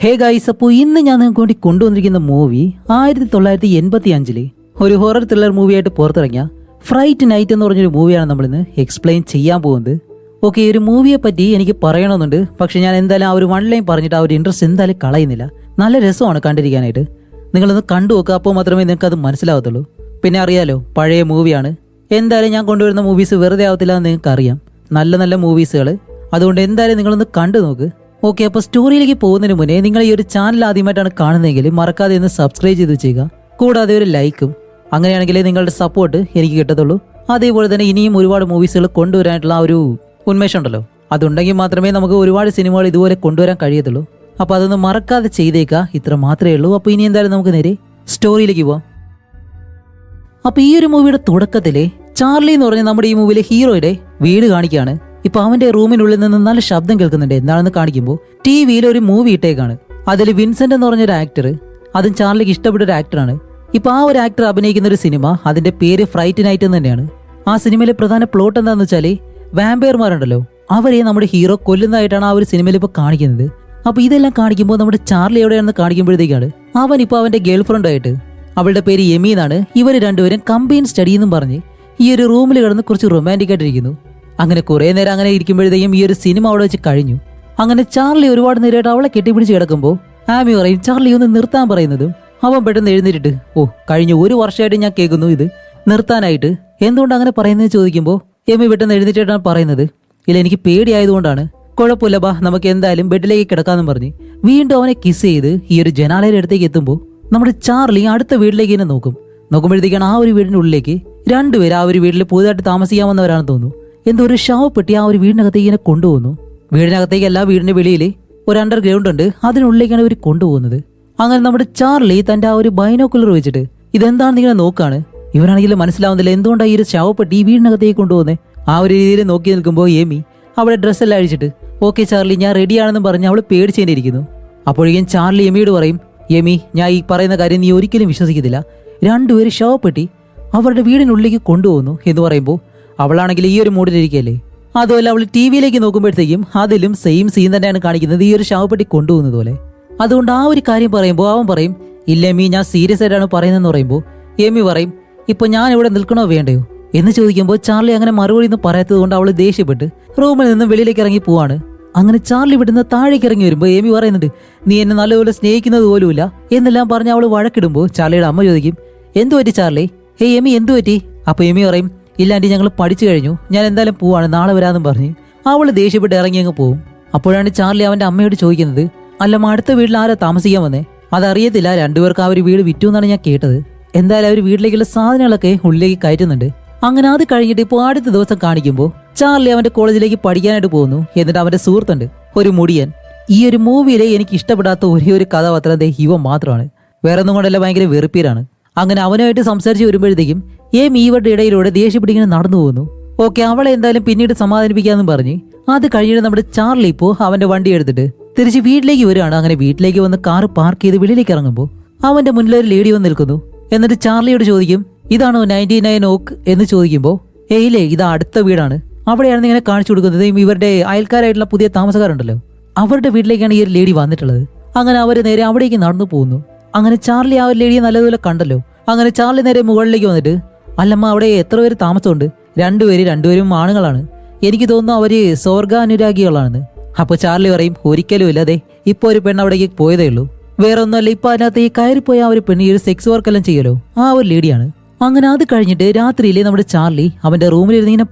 Hey guys, അപ്പോൾ ഇന്ന് ഞാൻ നിങ്ങൾക്ക് വേണ്ടി കൊണ്ടുവന്നിരിക്കുന്ന മൂവി 1985 ഒരു ഹൊറർ ത്രില്ലർ മൂവിയായിട്ട് പുറത്തിറങ്ങിയ ഫ്രൈറ്റ് നൈറ്റ് എന്ന് പറഞ്ഞൊരു മൂവിയാണ് നമ്മളിന്ന് എക്സ്പ്ലെയിൻ ചെയ്യാൻ പോകുന്നത്. ഓക്കെ, ഒരു മൂവിയെ പറ്റി എനിക്ക് പറയണമെന്നുണ്ട്, പക്ഷെ ഞാൻ എന്തായാലും ആ ഒരു വൺ ലൈൻ പറഞ്ഞിട്ട് ആ ഒരു ഇൻട്രസ്റ്റ് എന്തായാലും കളയുന്നില്ല. നല്ല രസമാണ് കണ്ടിരിക്കാനായിട്ട്. നിങ്ങളൊന്ന് കണ്ടു നോക്കുക, അപ്പോൾ മാത്രമേ നിങ്ങൾക്ക് അത് മനസ്സിലാവത്തുള്ളൂ. പിന്നെ അറിയാലോ, പഴയ മൂവിയാണ്. എന്തായാലും ഞാൻ കൊണ്ടുവരുന്ന മൂവീസ് വെറുതെ ആവത്തില്ല എന്ന് നിങ്ങൾക്ക് അറിയാം. നല്ല നല്ല മൂവീസുകൾ, അതുകൊണ്ട് എന്തായാലും നിങ്ങളൊന്ന് കണ്ടു നോക്ക്. ഓക്കെ, അപ്പോൾ സ്റ്റോറിയിലേക്ക് പോകുന്നതിന് മുന്നേ നിങ്ങൾ ഈ ഒരു ചാനൽ ആദ്യമായിട്ടാണ് കാണുന്നതെങ്കിൽ മറക്കാതെ ഒന്ന് സബ്സ്ക്രൈബ് ചെയ്ത് ചെയ്യുക. കൂടാതെ ഒരു ലൈക്കും. അങ്ങനെയാണെങ്കിലേ നിങ്ങളുടെ സപ്പോർട്ട് എനിക്ക് കിട്ടത്തുള്ളൂ. അതേപോലെ തന്നെ ഇനിയും ഒരുപാട് മൂവീസുകൾ കൊണ്ടുവരാനായിട്ടുള്ള ആ ഒരു ഉന്മേഷം ഉണ്ടല്ലോ, അതുണ്ടെങ്കിൽ മാത്രമേ നമുക്ക് ഒരുപാട് സിനിമകൾ ഇതുപോലെ കൊണ്ടുവരാൻ കഴിയത്തുള്ളൂ. അപ്പോൾ അതൊന്ന് മറക്കാതെ ചെയ്തേക്കുക. ഇത്ര മാത്രമേ ഉള്ളൂ. അപ്പോൾ ഇനി എന്തായാലും നമുക്ക് നേരെ സ്റ്റോറിയിലേക്ക് പോവാം. അപ്പോൾ ഈ ഒരു മൂവിയുടെ തുടക്കത്തിലെ ചാർലി എന്ന് പറഞ്ഞ നമ്മുടെ ഈ മൂവിയിലെ ഹീറോയുടെ വീട് കാണിക്കുകയാണ്. ഇപ്പൊ അവന്റെ റൂമിനുള്ളിൽ നിന്ന് നല്ല ശബ്ദം കേൾക്കുന്നുണ്ട്. എന്താണെന്ന് കാണിക്കുമ്പോൾ ടിവിയിൽ ഒരു മൂവി ഇട്ടേക്കാണ്. അതിൽ വിൻസെന്റ് എന്ന് പറഞ്ഞൊരു ആക്ടർ, അതും ചാർലിക്ക് ഇഷ്ടപ്പെട്ട ഒരു ആക്ടറാണ്. ഇപ്പൊ ആ ഒരു ആക്ടർ അഭിനയിക്കുന്ന ഒരു സിനിമ, അതിന്റെ പേര് ഫ്രൈറ്റ് നൈറ്റ് എന്ന് തന്നെയാണ്. ആ സിനിമയിലെ പ്രധാന പ്ലോട്ട് എന്താണെന്ന് വെച്ചാല് വാമ്പയർമാരുണ്ടല്ലോ, അവരെ നമ്മുടെ ഹീറോ കൊല്ലുന്നതായിട്ടാണ് ആ ഒരു സിനിമയിൽ ഇപ്പൊ കാണിക്കുന്നത്. അപ്പൊ ഇതെല്ലാം കാണിക്കുമ്പോൾ നമ്മുടെ ചാർലി എവിടെയാണെന്ന് കാണിക്കുമ്പോഴത്തേക്കാണ് അവൻ ഇപ്പൊ അവന്റെ ഗേൾ ഫ്രണ്ടായിട്ട്, അവളുടെ പേര് എമി എന്നാണ്, ഇവർ രണ്ടുപേരും കമ്പൈൻ സ്റ്റഡി എന്നും പറഞ്ഞ് ഈ ഒരു റൂമിൽ കിടന്ന് കുറച്ച് റൊമാൻറ്റിക് ആയിട്ടിരിക്കുന്നു. അങ്ങനെ കുറെ നേരം അങ്ങനെ ഇരിക്കുമ്പോഴത്തേക്കും ഈ ഒരു സിനിമ അവിടെ വെച്ച് കഴിഞ്ഞു. അങ്ങനെ ചാർലി ഒരുപാട് നേരമായിട്ട് അവളെ കെട്ടിപ്പിടിച്ച് കിടക്കുമ്പോൾ ആമി പറയും ചാർലി ഒന്ന് നിർത്താൻ പറയുന്നതും അവൻ പെട്ടെന്ന് എഴുന്നേറ്റിട്ട്, കഴിഞ്ഞ ഒരു വർഷമായിട്ട് ഞാൻ കേൾക്കുന്നു ഇത് നിർത്താനായിട്ട്, എന്തുകൊണ്ട് അങ്ങനെ പറയുന്നത് ചോദിക്കുമ്പോൾ എമി പെട്ടെന്ന് എഴുന്നേറ്റിട്ടാണ് പറയുന്നത്, ഇല്ല എനിക്ക് പേടിയായതുകൊണ്ടാണ്, കുഴപ്പമില്ല ബാ നമുക്ക് എന്തായാലും ബെഡിലേക്ക് കിടക്കാമെന്നും പറഞ്ഞ് വീണ്ടും അവനെ കിസ് ചെയ്ത് ഈ ഒരു ജനാലയുടെ അടുത്തേക്ക് എത്തുമ്പോൾ നമ്മുടെ ചാർലി അടുത്ത വീട്ടിലേക്ക് തന്നെ നോക്കുമ്പോഴത്തേക്കാണ് ആ ഒരു വീടിന്റെ ഉള്ളിലേക്ക് രണ്ടുപേരും ആ ഒരു വീട്ടിൽ പുതുതായിട്ട് താമസിക്കാൻ വന്നവരാണെന്ന് തോന്നുന്നു. എന്തോ ഒരു ശവപ്പെട്ടി ആ ഒരു വീടിനകത്തേക്ക് ഇങ്ങനെ കൊണ്ടുപോകുന്നു. വീടിനകത്തേക്കല്ല, വീടിന്റെ വെളിയിൽ ഒരു അണ്ടർഗ്രൗണ്ട് ഉണ്ട്, അതിനുള്ളിലേക്കാണ് ഇവർ കൊണ്ടുപോകുന്നത്. അങ്ങനെ നമ്മുടെ ചാർലി തന്റെ ആ ഒരു ബൈനോക്കുലർ വെച്ചിട്ട് ഇതെന്താണെന്ന് ഇങ്ങനെ നോക്കാണ്. ഇവരാണെങ്കിൽ മനസ്സിലാവുന്നില്ല എന്തുകൊണ്ടാണ് ഈ ഒരു ശവപ്പെട്ടി ഈ വീടിനകത്തേക്ക് കൊണ്ടുപോകുന്നത്. ആ ഒരു രീതിയിൽ നോക്കി നിൽക്കുമ്പോൾ എമി അവിടെ ഡ്രസ്സെല്ലാം അഴിച്ചിട്ട് ഓക്കെ ചാർലി ഞാൻ റെഡിയാണെന്നും പറഞ്ഞ് അവൾ പേടിച്ചേണ്ടിയിരിക്കുന്നു. അപ്പോഴേക്കും ചാർലി എമിയോട് പറയും, എമി ഞാൻ ഈ പറയുന്ന കാര്യം നീ ഒരിക്കലും വിശ്വസിക്കത്തില്ല, രണ്ടുപേര് ശവപ്പെട്ടി അവരുടെ വീടിനുള്ളിലേക്ക് കൊണ്ടുപോകുന്നു എന്ന് പറയുമ്പോൾ അവളാണെങ്കിൽ ഈ ഒരു മൂഡിലിരിക്കുകയല്ലേ. അതുപോലെ അവൾ ടി വിയിലേക്ക് നോക്കുമ്പോഴത്തേക്കും അതിലും സെയിം സീൻ തന്നെയാണ് കാണിക്കുന്നത്, ഈ ഒരു ശവപ്പെട്ടി കൊണ്ടുപോകുന്നത് പോലെ. അതുകൊണ്ട് ആ ഒരു കാര്യം പറയുമ്പോൾ അവൻ പറയും, ഇല്ല എമി ഞാൻ സീരിയസ് ആയിട്ടാണ് പറയുന്നതെന്ന് പറയുമ്പോൾ എമി പറയും, ഇപ്പൊ ഞാൻ ഇവിടെ നിൽക്കണോ വേണ്ടയോ എന്ന് ചോദിക്കുമ്പോൾ ചാർലി അങ്ങനെ മറുപടി ഒന്നും പറയാത്തത് കൊണ്ട് അവൾ ദേഷ്യപ്പെട്ട് റൂമിൽ നിന്ന് വെളിയിലേക്ക് ഇറങ്ങി പോവാണ്. അങ്ങനെ ചാർലി വിടുന്ന താഴേക്ക് ഇറങ്ങി വരുമ്പോൾ എമി പറയുന്നുണ്ട്, നീ എന്നെ നല്ലപോലെ സ്നേഹിക്കുന്നത് പോലുമില്ല എന്നെല്ലാം പറഞ്ഞ് അവൾ വഴക്കിടുമ്പോൾ ചാർലിയുടെ അമ്മ ചോദിക്കും, എന്തു പറ്റി ചാർലി? ഹേയ് എമി എന്തു പറ്റി? അപ്പൊ എമി പറയും, ഇല്ലാണ്ടി ഞങ്ങൾ പഠിച്ചു കഴിഞ്ഞു, ഞാൻ എന്തായാലും പോവാണ്, നാളെ വരാമെന്നും പറഞ്ഞ് അവള് ദേഷ്യപ്പെട്ട് ഇറങ്ങി അങ്ങ് പോവും. അപ്പോഴാണ് ചാർലി അവന്റെ അമ്മയോട് ചോദിക്കുന്നത്, അല്ല അടുത്ത വീട്ടിൽ ആരാ താമസിക്കാൻ വന്നേ? അതറിയത്തില്ല, രണ്ടുപേർക്ക് ആ ഒരു വീട് വിറ്റു എന്നാണ് ഞാൻ കേട്ടത്. എന്തായാലും അവർ വീട്ടിലേക്കുള്ള സാധനങ്ങളൊക്കെ ഉള്ളിലേക്ക് കയറ്റുന്നുണ്ട്. അങ്ങനെ അത് കഴിഞ്ഞിട്ട് ഇപ്പോൾ അടുത്ത ദിവസം കാണിക്കുമ്പോൾ ചാർലി അവന്റെ കോളേജിലേക്ക് പഠിക്കാനായിട്ട് പോകുന്നു. എന്നിട്ട് അവന്റെ സുഹൃത്തുണ്ട് ഒരു മുടിയൻ. ഈ ഒരു മൂവിയിലെ എനിക്ക് ഇഷ്ടപ്പെടാത്ത ഒരേ ഒരു കഥാപാത്രം ഇവ മാത്രമാണ്, വേറെ ഒന്നും കൊണ്ടല്ല, ഭയങ്കര വെറുപ്പീരാണ്. അങ്ങനെ അവനുമായിട്ട് സംസാരിച്ച് വരുമ്പോഴത്തേക്കും ഇവരുടെ ഇടയിലൂടെ ദേഷ്യപ്പെട്ടിങ്ങനെ നടന്നു പോകുന്നു. ഓക്കെ, അവളെ എന്തായാലും പിന്നീട് സമാധാനിപ്പിക്കാന്നും പറഞ്ഞ് അത് കഴിഞ്ഞിട്ട് നമ്മുടെ ചാർലി ഇപ്പോൾ അവന്റെ വണ്ടി എടുത്തിട്ട് തിരിച്ച് വീട്ടിലേക്ക് വരികയാണ്. അങ്ങനെ വീട്ടിലേക്ക് വന്ന് കാറ് പാർക്ക് ചെയ്ത് വെളിയിലേക്ക് ഇറങ്ങുമ്പോൾ അവന്റെ മുന്നിൽ ഒരു ലേഡി വന്ന് നിൽക്കുന്നു. എന്നിട്ട് ചാർലിയോട് ചോദിക്കും, ഇതാണോ 99 ഓക്ക് എന്ന് ചോദിക്കുമ്പോൾ ഏയില്ലേ ഇത് അടുത്ത വീടാണ്, അവിടെയാണ് ഇങ്ങനെ കാണിച്ചു കൊടുക്കുന്നത്. ഇവരുടെ അയൽക്കാരായിട്ടുള്ള പുതിയ താമസക്കാരുണ്ടല്ലോ, അവരുടെ വീട്ടിലേക്കാണ് ഈ ഒരു ലേഡി വന്നിട്ടുള്ളത്. അങ്ങനെ അവര് നേരെ അവിടേക്ക് നടന്നു പോകുന്നു. അങ്ങനെ ചാർലി ആ ഒരു ലേഡിയെ നല്ലതുപോലെ കണ്ടല്ലോ. അങ്ങനെ ചാർലി നേരെ മുകളിലേക്ക് വന്നിട്ട്, അല്ലമ്മ അവിടെ എത്ര പേര് താമസമുണ്ട്? രണ്ടുപേരും ആണുങ്ങളാണ്, എനിക്ക് തോന്നുന്നു അവര് സ്വർഗാനുരാഗികളാണെന്ന്. അപ്പൊ ചാർലി പറയും, ഒരിക്കലും ഇല്ല, അതെ ഇപ്പൊ ഒരു പെണ്ണ് അവിടേക്ക് പോയതേ ഉള്ളൂ, വേറെ ഒന്നുമല്ല, ഇപ്പൊ അതിനകത്ത് ഈ കയറിപ്പോയ ആ ഒരു പെണ്ണ് ഈ ഒരു സെക്സ് വർക്കെല്ലാം ചെയ്യലോ, ആ ഒരു ലേഡിയാണ്. അങ്ങനെ അത് കഴിഞ്ഞിട്ട് രാത്രിയിലെ നമ്മുടെ ചാർലി അവന്റെ റൂമിലിരുന്ന് ഇങ്ങനെ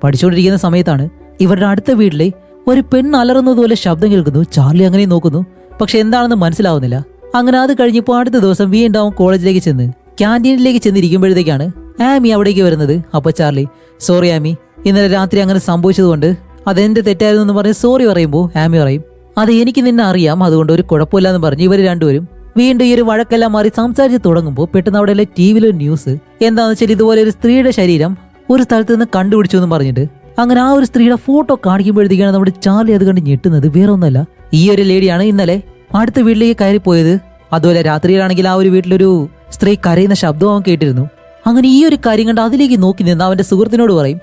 പഠിച്ചുകൊണ്ടിരിക്കുന്ന സമയത്താണ് ഇവരുടെ അടുത്ത വീട്ടിലെ ഒരു പെണ്ണ് അലറുന്നതുപോലെ ശബ്ദം കേൾക്കുന്നു. ചാർലി അങ്ങനെ നോക്കുന്നു, പക്ഷെ എന്താണെന്ന് മനസ്സിലാവുന്നില്ല. അങ്ങനെ അത് കഴിഞ്ഞപ്പോൾ അടുത്ത ദിവസം വീണ്ടും അവൻ കോളേജിലേക്ക് ചെന്ന് ക്യാൻറ്റീനിലേക്ക് ചെന്നിരിക്കുമ്പോഴത്തേക്കാണ് ആമി അവിടേക്ക് വരുന്നത്. അപ്പൊ ചാർലി, സോറി ആമി, ഇന്നലെ രാത്രി അങ്ങനെ സംഭവിച്ചതുകൊണ്ട് അതെന്റെ തെറ്റായിരുന്നു എന്ന് പറഞ്ഞ് സോറി പറയുമ്പോൾ ആമി പറയും, അത് എനിക്ക് നിന്നെ അറിയാം, അതുകൊണ്ട് ഒരു കുഴപ്പമില്ലാന്ന് പറഞ്ഞ് ഇവർ രണ്ടുപേരും വീണ്ടും ഈ ഒരു വഴക്കെല്ലാം മാറി സംസാരിച്ച് തുടങ്ങുമ്പോൾ പെട്ടെന്ന് അവിടെ ടിവിയിലൊരു ന്യൂസ് എന്താണെന്ന് വെച്ചാൽ ഇതുപോലെ ഒരു സ്ത്രീയുടെ ശരീരം ഒരു സ്ഥലത്ത് നിന്ന് കണ്ടുപിടിച്ചു എന്ന് പറഞ്ഞിട്ട് അങ്ങനെ ആ ഒരു സ്ത്രീയുടെ ഫോട്ടോ കാണിക്കുമ്പോഴത്തേക്കാണ് നമ്മുടെ ചാർലി അത് കണ്ട് ഞെട്ടുന്നത്. വേറെ ഒന്നല്ല, ഈ ഒരു ലേഡിയാണ് ഇന്നലെ അടുത്ത വീട്ടിലേക്ക് കയറിപ്പോയത്. അതുപോലെ രാത്രിയിലാണെങ്കിൽ ആ ഒരു വീട്ടിലൊരു സ്ത്രീ കരയുന്ന ശബ്ദവും അവൻ കേട്ടിരുന്നു. അങ്ങനെ ഈ ഒരു കാര്യം കണ്ട് അതിലേക്ക് നോക്കി നിന്ന് അവന്റെ സുഹൃത്തിനോട് പറയും,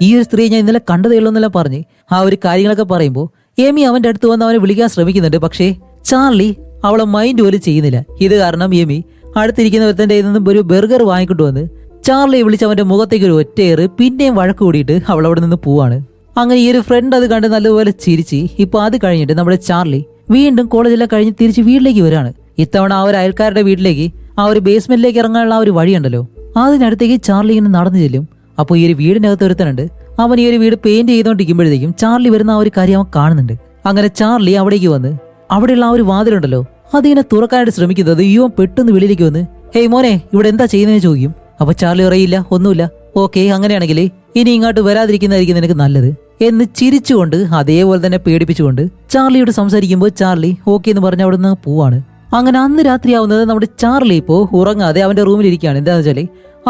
ഈ ഒരു സ്ത്രീയെ ഞാൻ ഇന്നലെ കണ്ടതേ ഉള്ളൂ എന്നെല്ലാം പറഞ്ഞ് ആ ഒരു കാര്യങ്ങളൊക്കെ പറയുമ്പോൾ എമി അവന്റെ അടുത്ത് വന്ന് അവനെ വിളിക്കാൻ ശ്രമിക്കുന്നുണ്ട്. പക്ഷേ ചാർലി അവളെ മൈൻഡ് പോലും ചെയ്യുന്നില്ല. ഇത് കാരണം എമി അടുത്തിരിക്കുന്ന ഒരുത്തൻ്റെ കയ്യിൽ നിന്നും ഒരു ബർഗർ വാങ്ങിക്കൊണ്ട് വന്ന് ചാർലിയെ വിളിച്ച് അവന്റെ മുഖത്തേക്ക് ഒരു ഒറ്റയേറ് പിന്നെയും വഴക്ക് കൂടിയിട്ട് അവൾ അവിടെ നിന്ന് പോവാണ്. അങ്ങനെ ഈ ഒരു ഫ്രണ്ട് അത് കണ്ട് നല്ലപോലെ ചിരിച്ച് ഇപ്പൊ അത് കഴിഞ്ഞിട്ട് നമ്മുടെ ചാർലി വീണ്ടും കോളേജെല്ലാം കഴിഞ്ഞ് തിരിച്ച് വീട്ടിലേക്ക് വരികയാണ്. ഇത്തവണ ആ ഒരു അയൽക്കാരുടെ വീട്ടിലേക്ക് ആ ഒരു ബേസ്മെന്റിലേക്ക് ഇറങ്ങാനുള്ള ആ ഒരു വഴിയുണ്ടല്ലോ, അതിനടുത്തേക്ക് ചാർലി ഇങ്ങനെ നടന്നു ചെല്ലും. അപ്പോൾ ഈ ഒരു വീടിനകത്ത് ഒരുത്തനുണ്ട്. അവൻ ഈ ഒരു വീട് പെയിന്റ് ചെയ്തുകൊണ്ടിരിക്കുമ്പോഴത്തേക്കും ചാർലി വരുന്ന ആ ഒരു കാര്യം അവൻ കാണുന്നുണ്ട്. അങ്ങനെ ചാർലി അവിടേക്ക് വന്ന് അവിടെയുള്ള ആ ഒരു വാതിലുണ്ടല്ലോ അതിങ്ങനെ തുറക്കാനായിട്ട് ശ്രമിക്കുന്നത് ഇവൻ പെട്ടെന്ന് വെളിയിലേക്ക് വന്ന് ഹേയ് മോനെ ഇവിടെ എന്താ ചെയ്യുന്നതെന്ന് ചോദിക്കും. അപ്പൊ ചാർലി പറയില്ല ഒന്നുമില്ല, ഓക്കെ അങ്ങനെയാണെങ്കിൽ ഇനി ഇങ്ങോട്ട് വരാതിരിക്കുന്നതായിരിക്കും നിനക്ക് നല്ലത് എന്ന് ചിരിച്ചുകൊണ്ട് അതേപോലെ തന്നെ പേടിപ്പിച്ചുകൊണ്ട് ചാർലിയോട് സംസാരിക്കുമ്പോൾ ചാർലി ഓക്കെ എന്ന് പറഞ്ഞ് അവിടെ നിന്ന് പോവാണ്. അങ്ങനെ അന്ന് രാത്രിയാവുന്നത് നമ്മുടെ ചാർലി ഇപ്പോൾ ഉറങ്ങാതെ അവന്റെ റൂമിലിരിക്കുകയാണ്. എന്താണെന്ന് വെച്ചാൽ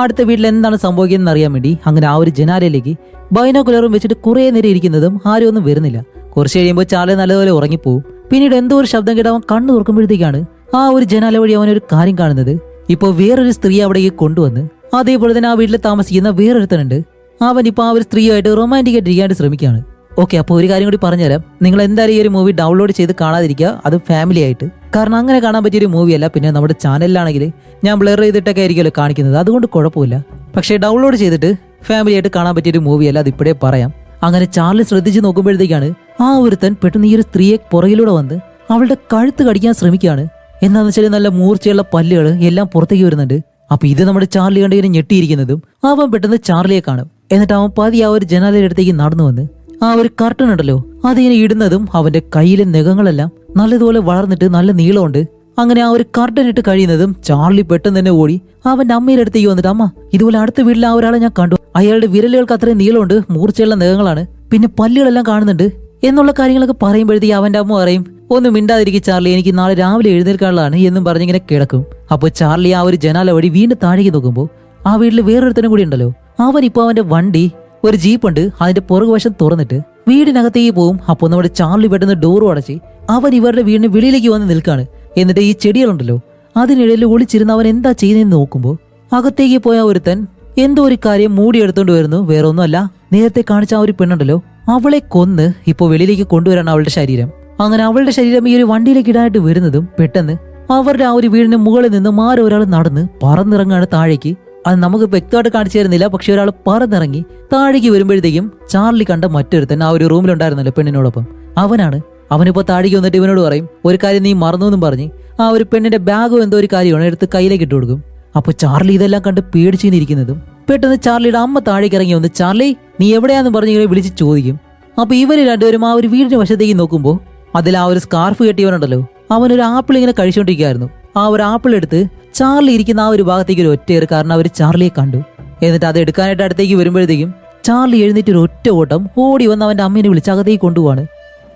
അടുത്ത വീട്ടിൽ എന്താണ് സംഭവിക്കുന്നത് അറിയാൻ വേണ്ടി അങ്ങനെ ആ ഒരു ജനാലയിലേക്ക് ബൈനോക്കുലറും വെച്ചിട്ട് കുറേ നേരം ഇരിക്കുന്നതും ആരും ഒന്നും വരുന്നില്ല. കുറച്ച് കഴിയുമ്പോൾ ചാർലി നല്ലപോലെ ഉറങ്ങിപ്പോവും. പിന്നീട് എന്തോ ഒരു ശബ്ദം കേട്ട് അവൻ കണ്ണു തുറക്കുമ്പോഴത്തേക്കാണ് ആ ഒരു ജനാല വഴി അവനൊരു കാര്യം കാണുന്നത്. ഇപ്പോൾ വേറൊരു സ്ത്രീ അവിടേക്ക് കൊണ്ടുവന്ന് അതേപോലെ തന്നെ ആ വീട്ടിൽ താമസിക്കുന്ന വേറൊരുത്തനുണ്ട്. അവൻ ഇപ്പോൾ ആ ഒരു സ്ത്രീയായിട്ട് റൊമാൻറ്റിക് ആയിട്ട് ഇരിക്കാനായിട്ട് ശ്രമിക്കുകയാണ്. ഓക്കെ, അപ്പോൾ ഒരു കാര്യം കൂടി പറഞ്ഞുതരാം. നിങ്ങൾ എന്തായാലും ഈ ഒരു മൂവി ഡൗൺലോഡ് ചെയ്ത് കാണാതിരിക്കുക, അത് ഫാമിലി ആയിട്ട്. കാരണം അങ്ങനെ കാണാൻ പറ്റിയൊരു മൂവിയല്ല. പിന്നെ നമ്മുടെ ചാനലിലാണെങ്കിൽ ഞാൻ ബ്ലർ ചെയ്തിട്ടൊക്കെ ആയിരിക്കുമല്ലോ കാണിക്കുന്നത്, അതുകൊണ്ട് കുഴപ്പമില്ല. പക്ഷേ ഡൗൺലോഡ് ചെയ്തിട്ട് ഫാമിലി ആയിട്ട് കാണാൻ പറ്റിയൊരു മൂവിയല്ല, അത് ഇപ്പോഴേ പറയാം. അങ്ങനെ ചാർലി ശ്രദ്ധിച്ച് നോക്കുമ്പോഴത്തേക്കാണ് ആ ഒരുത്തൻ പെട്ടെന്ന് ഈ ഒരു സ്ത്രീയെ പുറകിലൂടെ വന്ന് അവളുടെ കഴുത്ത് കടിക്കാൻ ശ്രമിക്കുകയാണ്. എന്താണെന്ന് വെച്ചാൽ നല്ല മൂർച്ചയുള്ള പല്ലുകൾ എല്ലാം പുറത്തേക്ക് വരുന്നുണ്ട്. അപ്പൊ ഇത് നമ്മുടെ ചാർലി കണ്ട് ഇങ്ങനെ ഞെട്ടിയിരിക്കുന്നതും അവൻ പെട്ടെന്ന് ചാർലിയെ കാണും. എന്നിട്ട് അവൻ പതി ആ ഒരു ജനാലയുടെ അടുത്തേക്ക് നടന്നു വന്ന് ആ ഒരു കർട്ടൻ ഉണ്ടല്ലോ അതിങ്ങനെ ഇടുന്നതും അവന്റെ കയ്യിലെ നഖങ്ങളെല്ലാം നല്ലതുപോലെ വളർന്നിട്ട് നല്ല നീളമുണ്ട്. അങ്ങനെ ആ ഒരു കർട്ടൻ ഇട്ട് കഴിയുന്നതും ചാർലി പെട്ടെന്ന് തന്നെ ഓടി അവന്റെ അമ്മയുടെ അടുത്തേക്ക് വന്നിട്ട് അമ്മ ഇതുപോലെ അടുത്ത വീട്ടിലെ ആ ഒരാളെ ഞാൻ കണ്ടു, അയാളുടെ വിരലുകൾക്ക് അത്രയും നീളമുണ്ട്, മൂർച്ചയുള്ള നഖങ്ങളാണ്, പിന്നെ പല്ലുകളെല്ലാം കാണുന്നുണ്ട് എന്നുള്ള കാര്യങ്ങളൊക്കെ പറയുമ്പോഴത്തേക്ക് അവന്റെ അമ്മ പറയും ഒന്നും മിണ്ടാതിരിക്കും ചാർലി, എനിക്ക് നാളെ രാവിലെ എഴുന്നേൽക്കാനുള്ളതാണ് എന്നും പറഞ്ഞിങ്ങനെ കിടക്കും. അപ്പോൾ ചാർലി ആ ഒരു ജനാല വഴി വീണ്ടും താഴേക്ക് നോക്കുമ്പോൾ ആ വീട്ടിൽ വേറൊരുത്തനും കൂടി ഉണ്ടല്ലോ. അവൻ ഇപ്പോൾ അവന്റെ വണ്ടി ഒരു ജീപ്പുണ്ട് അതിന്റെ പുറകുവശം തുറന്നിട്ട് വീടിനകത്തേക്ക് പോവും. അപ്പോൾ നമ്മുടെ ചാർലി പെട്ടെന്ന് ഡോറും അടച്ച് അവൻ ഇവരുടെ വീടിന് വെളിയിലേക്ക് വന്ന് നിൽക്കാണ്. എന്നിട്ട് ഈ ചെടികളുണ്ടല്ലോ അതിനിടയിൽ ഒളിച്ചിരുന്ന് അവൻ എന്താ ചെയ്യുന്നതെന്ന് നോക്കുമ്പോൾ അകത്തേക്ക് പോയ ഒരുത്തൻ എന്തോ ഒരു കാര്യം മൂടിയെടുത്തോണ്ട് വരുന്നു. വേറെ ഒന്നുമല്ല, നേരത്തെ കാണിച്ച ആ ഒരു പെണ്ണുണ്ടല്ലോ അവളെ കൊന്ന് ഇപ്പോൾ വെളിയിലേക്ക് കൊണ്ടുവരാണ് അവളുടെ ശരീരം. അങ്ങനെ അവളുടെ ശരീരം ഈ ഒരു വണ്ടിയിലേക്ക് ഇടാനായിട്ട് വരുന്നതും പെട്ടെന്ന് അവരുടെ ആ ഒരു വീടിന് മുകളിൽ നിന്ന് മാറി ഒരാൾ നടന്ന് പറന്നിറങ്ങാണ് താഴേക്ക്. അത് നമുക്ക് വ്യക്തമായിട്ട് കാണിച്ചു തരുന്നില്ല, പക്ഷെ ഒരാൾ പറന്നിറങ്ങി താഴേക്ക് വരുമ്പോഴത്തേക്കും ചാർലി കണ്ട മറ്റൊരുത്തൻ ആ ഒരു റൂമിലുണ്ടായിരുന്നല്ലോ പെണ്ണിനോടൊപ്പം അവനാണ്. അവനിപ്പോ താഴേക്ക് വന്നിട്ട് ഇവനോട് പറയും ഒരു കാര്യം നീ മറന്നു എന്നും പറഞ്ഞ് ആ ഒരു പെണ്ണിന്റെ ബാഗോ എന്തോ ഒരു കാര്യമാണ് എടുത്ത് കയ്യിലേക്ക് ഇട്ട് കൊടുക്കും. അപ്പൊ ചാർലി ഇതെല്ലാം കണ്ട് പേടിച്ചിരിക്കുന്നതും പെട്ടെന്ന് ചാർലിയുടെ അമ്മ താഴേക്ക് ഇറങ്ങി വന്ന് ചാർലി നീ എവിടെയാന്ന് പറഞ്ഞ് ഇങ്ങനെ വിളിച്ച് ചോദിക്കും. അപ്പൊ ഇവര് രണ്ടുപേരും ആ ഒരു വീടിന്റെ വശത്തേക്ക് നോക്കുമ്പോൾ അതിൽ ആ ഒരു സ്കാർഫ് കെട്ടിയവനുണ്ടല്ലോ അവനൊരു ആപ്പിൾ ഇങ്ങനെ കഴിച്ചുകൊണ്ടിരിക്കുകയായിരുന്നു. ആ ഒരു ആപ്പിൾ എടുത്ത് ചാർലി ഇരിക്കുന്ന ആ ഒരു ഭാഗത്തേക്ക് ഒരു ഒറ്റയേറ് കാരണം അവർ ചാർലിയെ കണ്ടു. എന്നിട്ട് അത് എടുക്കാനായിട്ട് അടുത്തേക്ക് വരുമ്പോഴത്തേക്കും ചാർലി എഴുന്നേറ്റ് ഒരു ഒറ്റ ഓട്ടം ഓടി വന്ന് അവന്റെ അമ്മേനെ വിളിച്ച് അകത്തേക്ക് കൊണ്ടുപോവാണ്.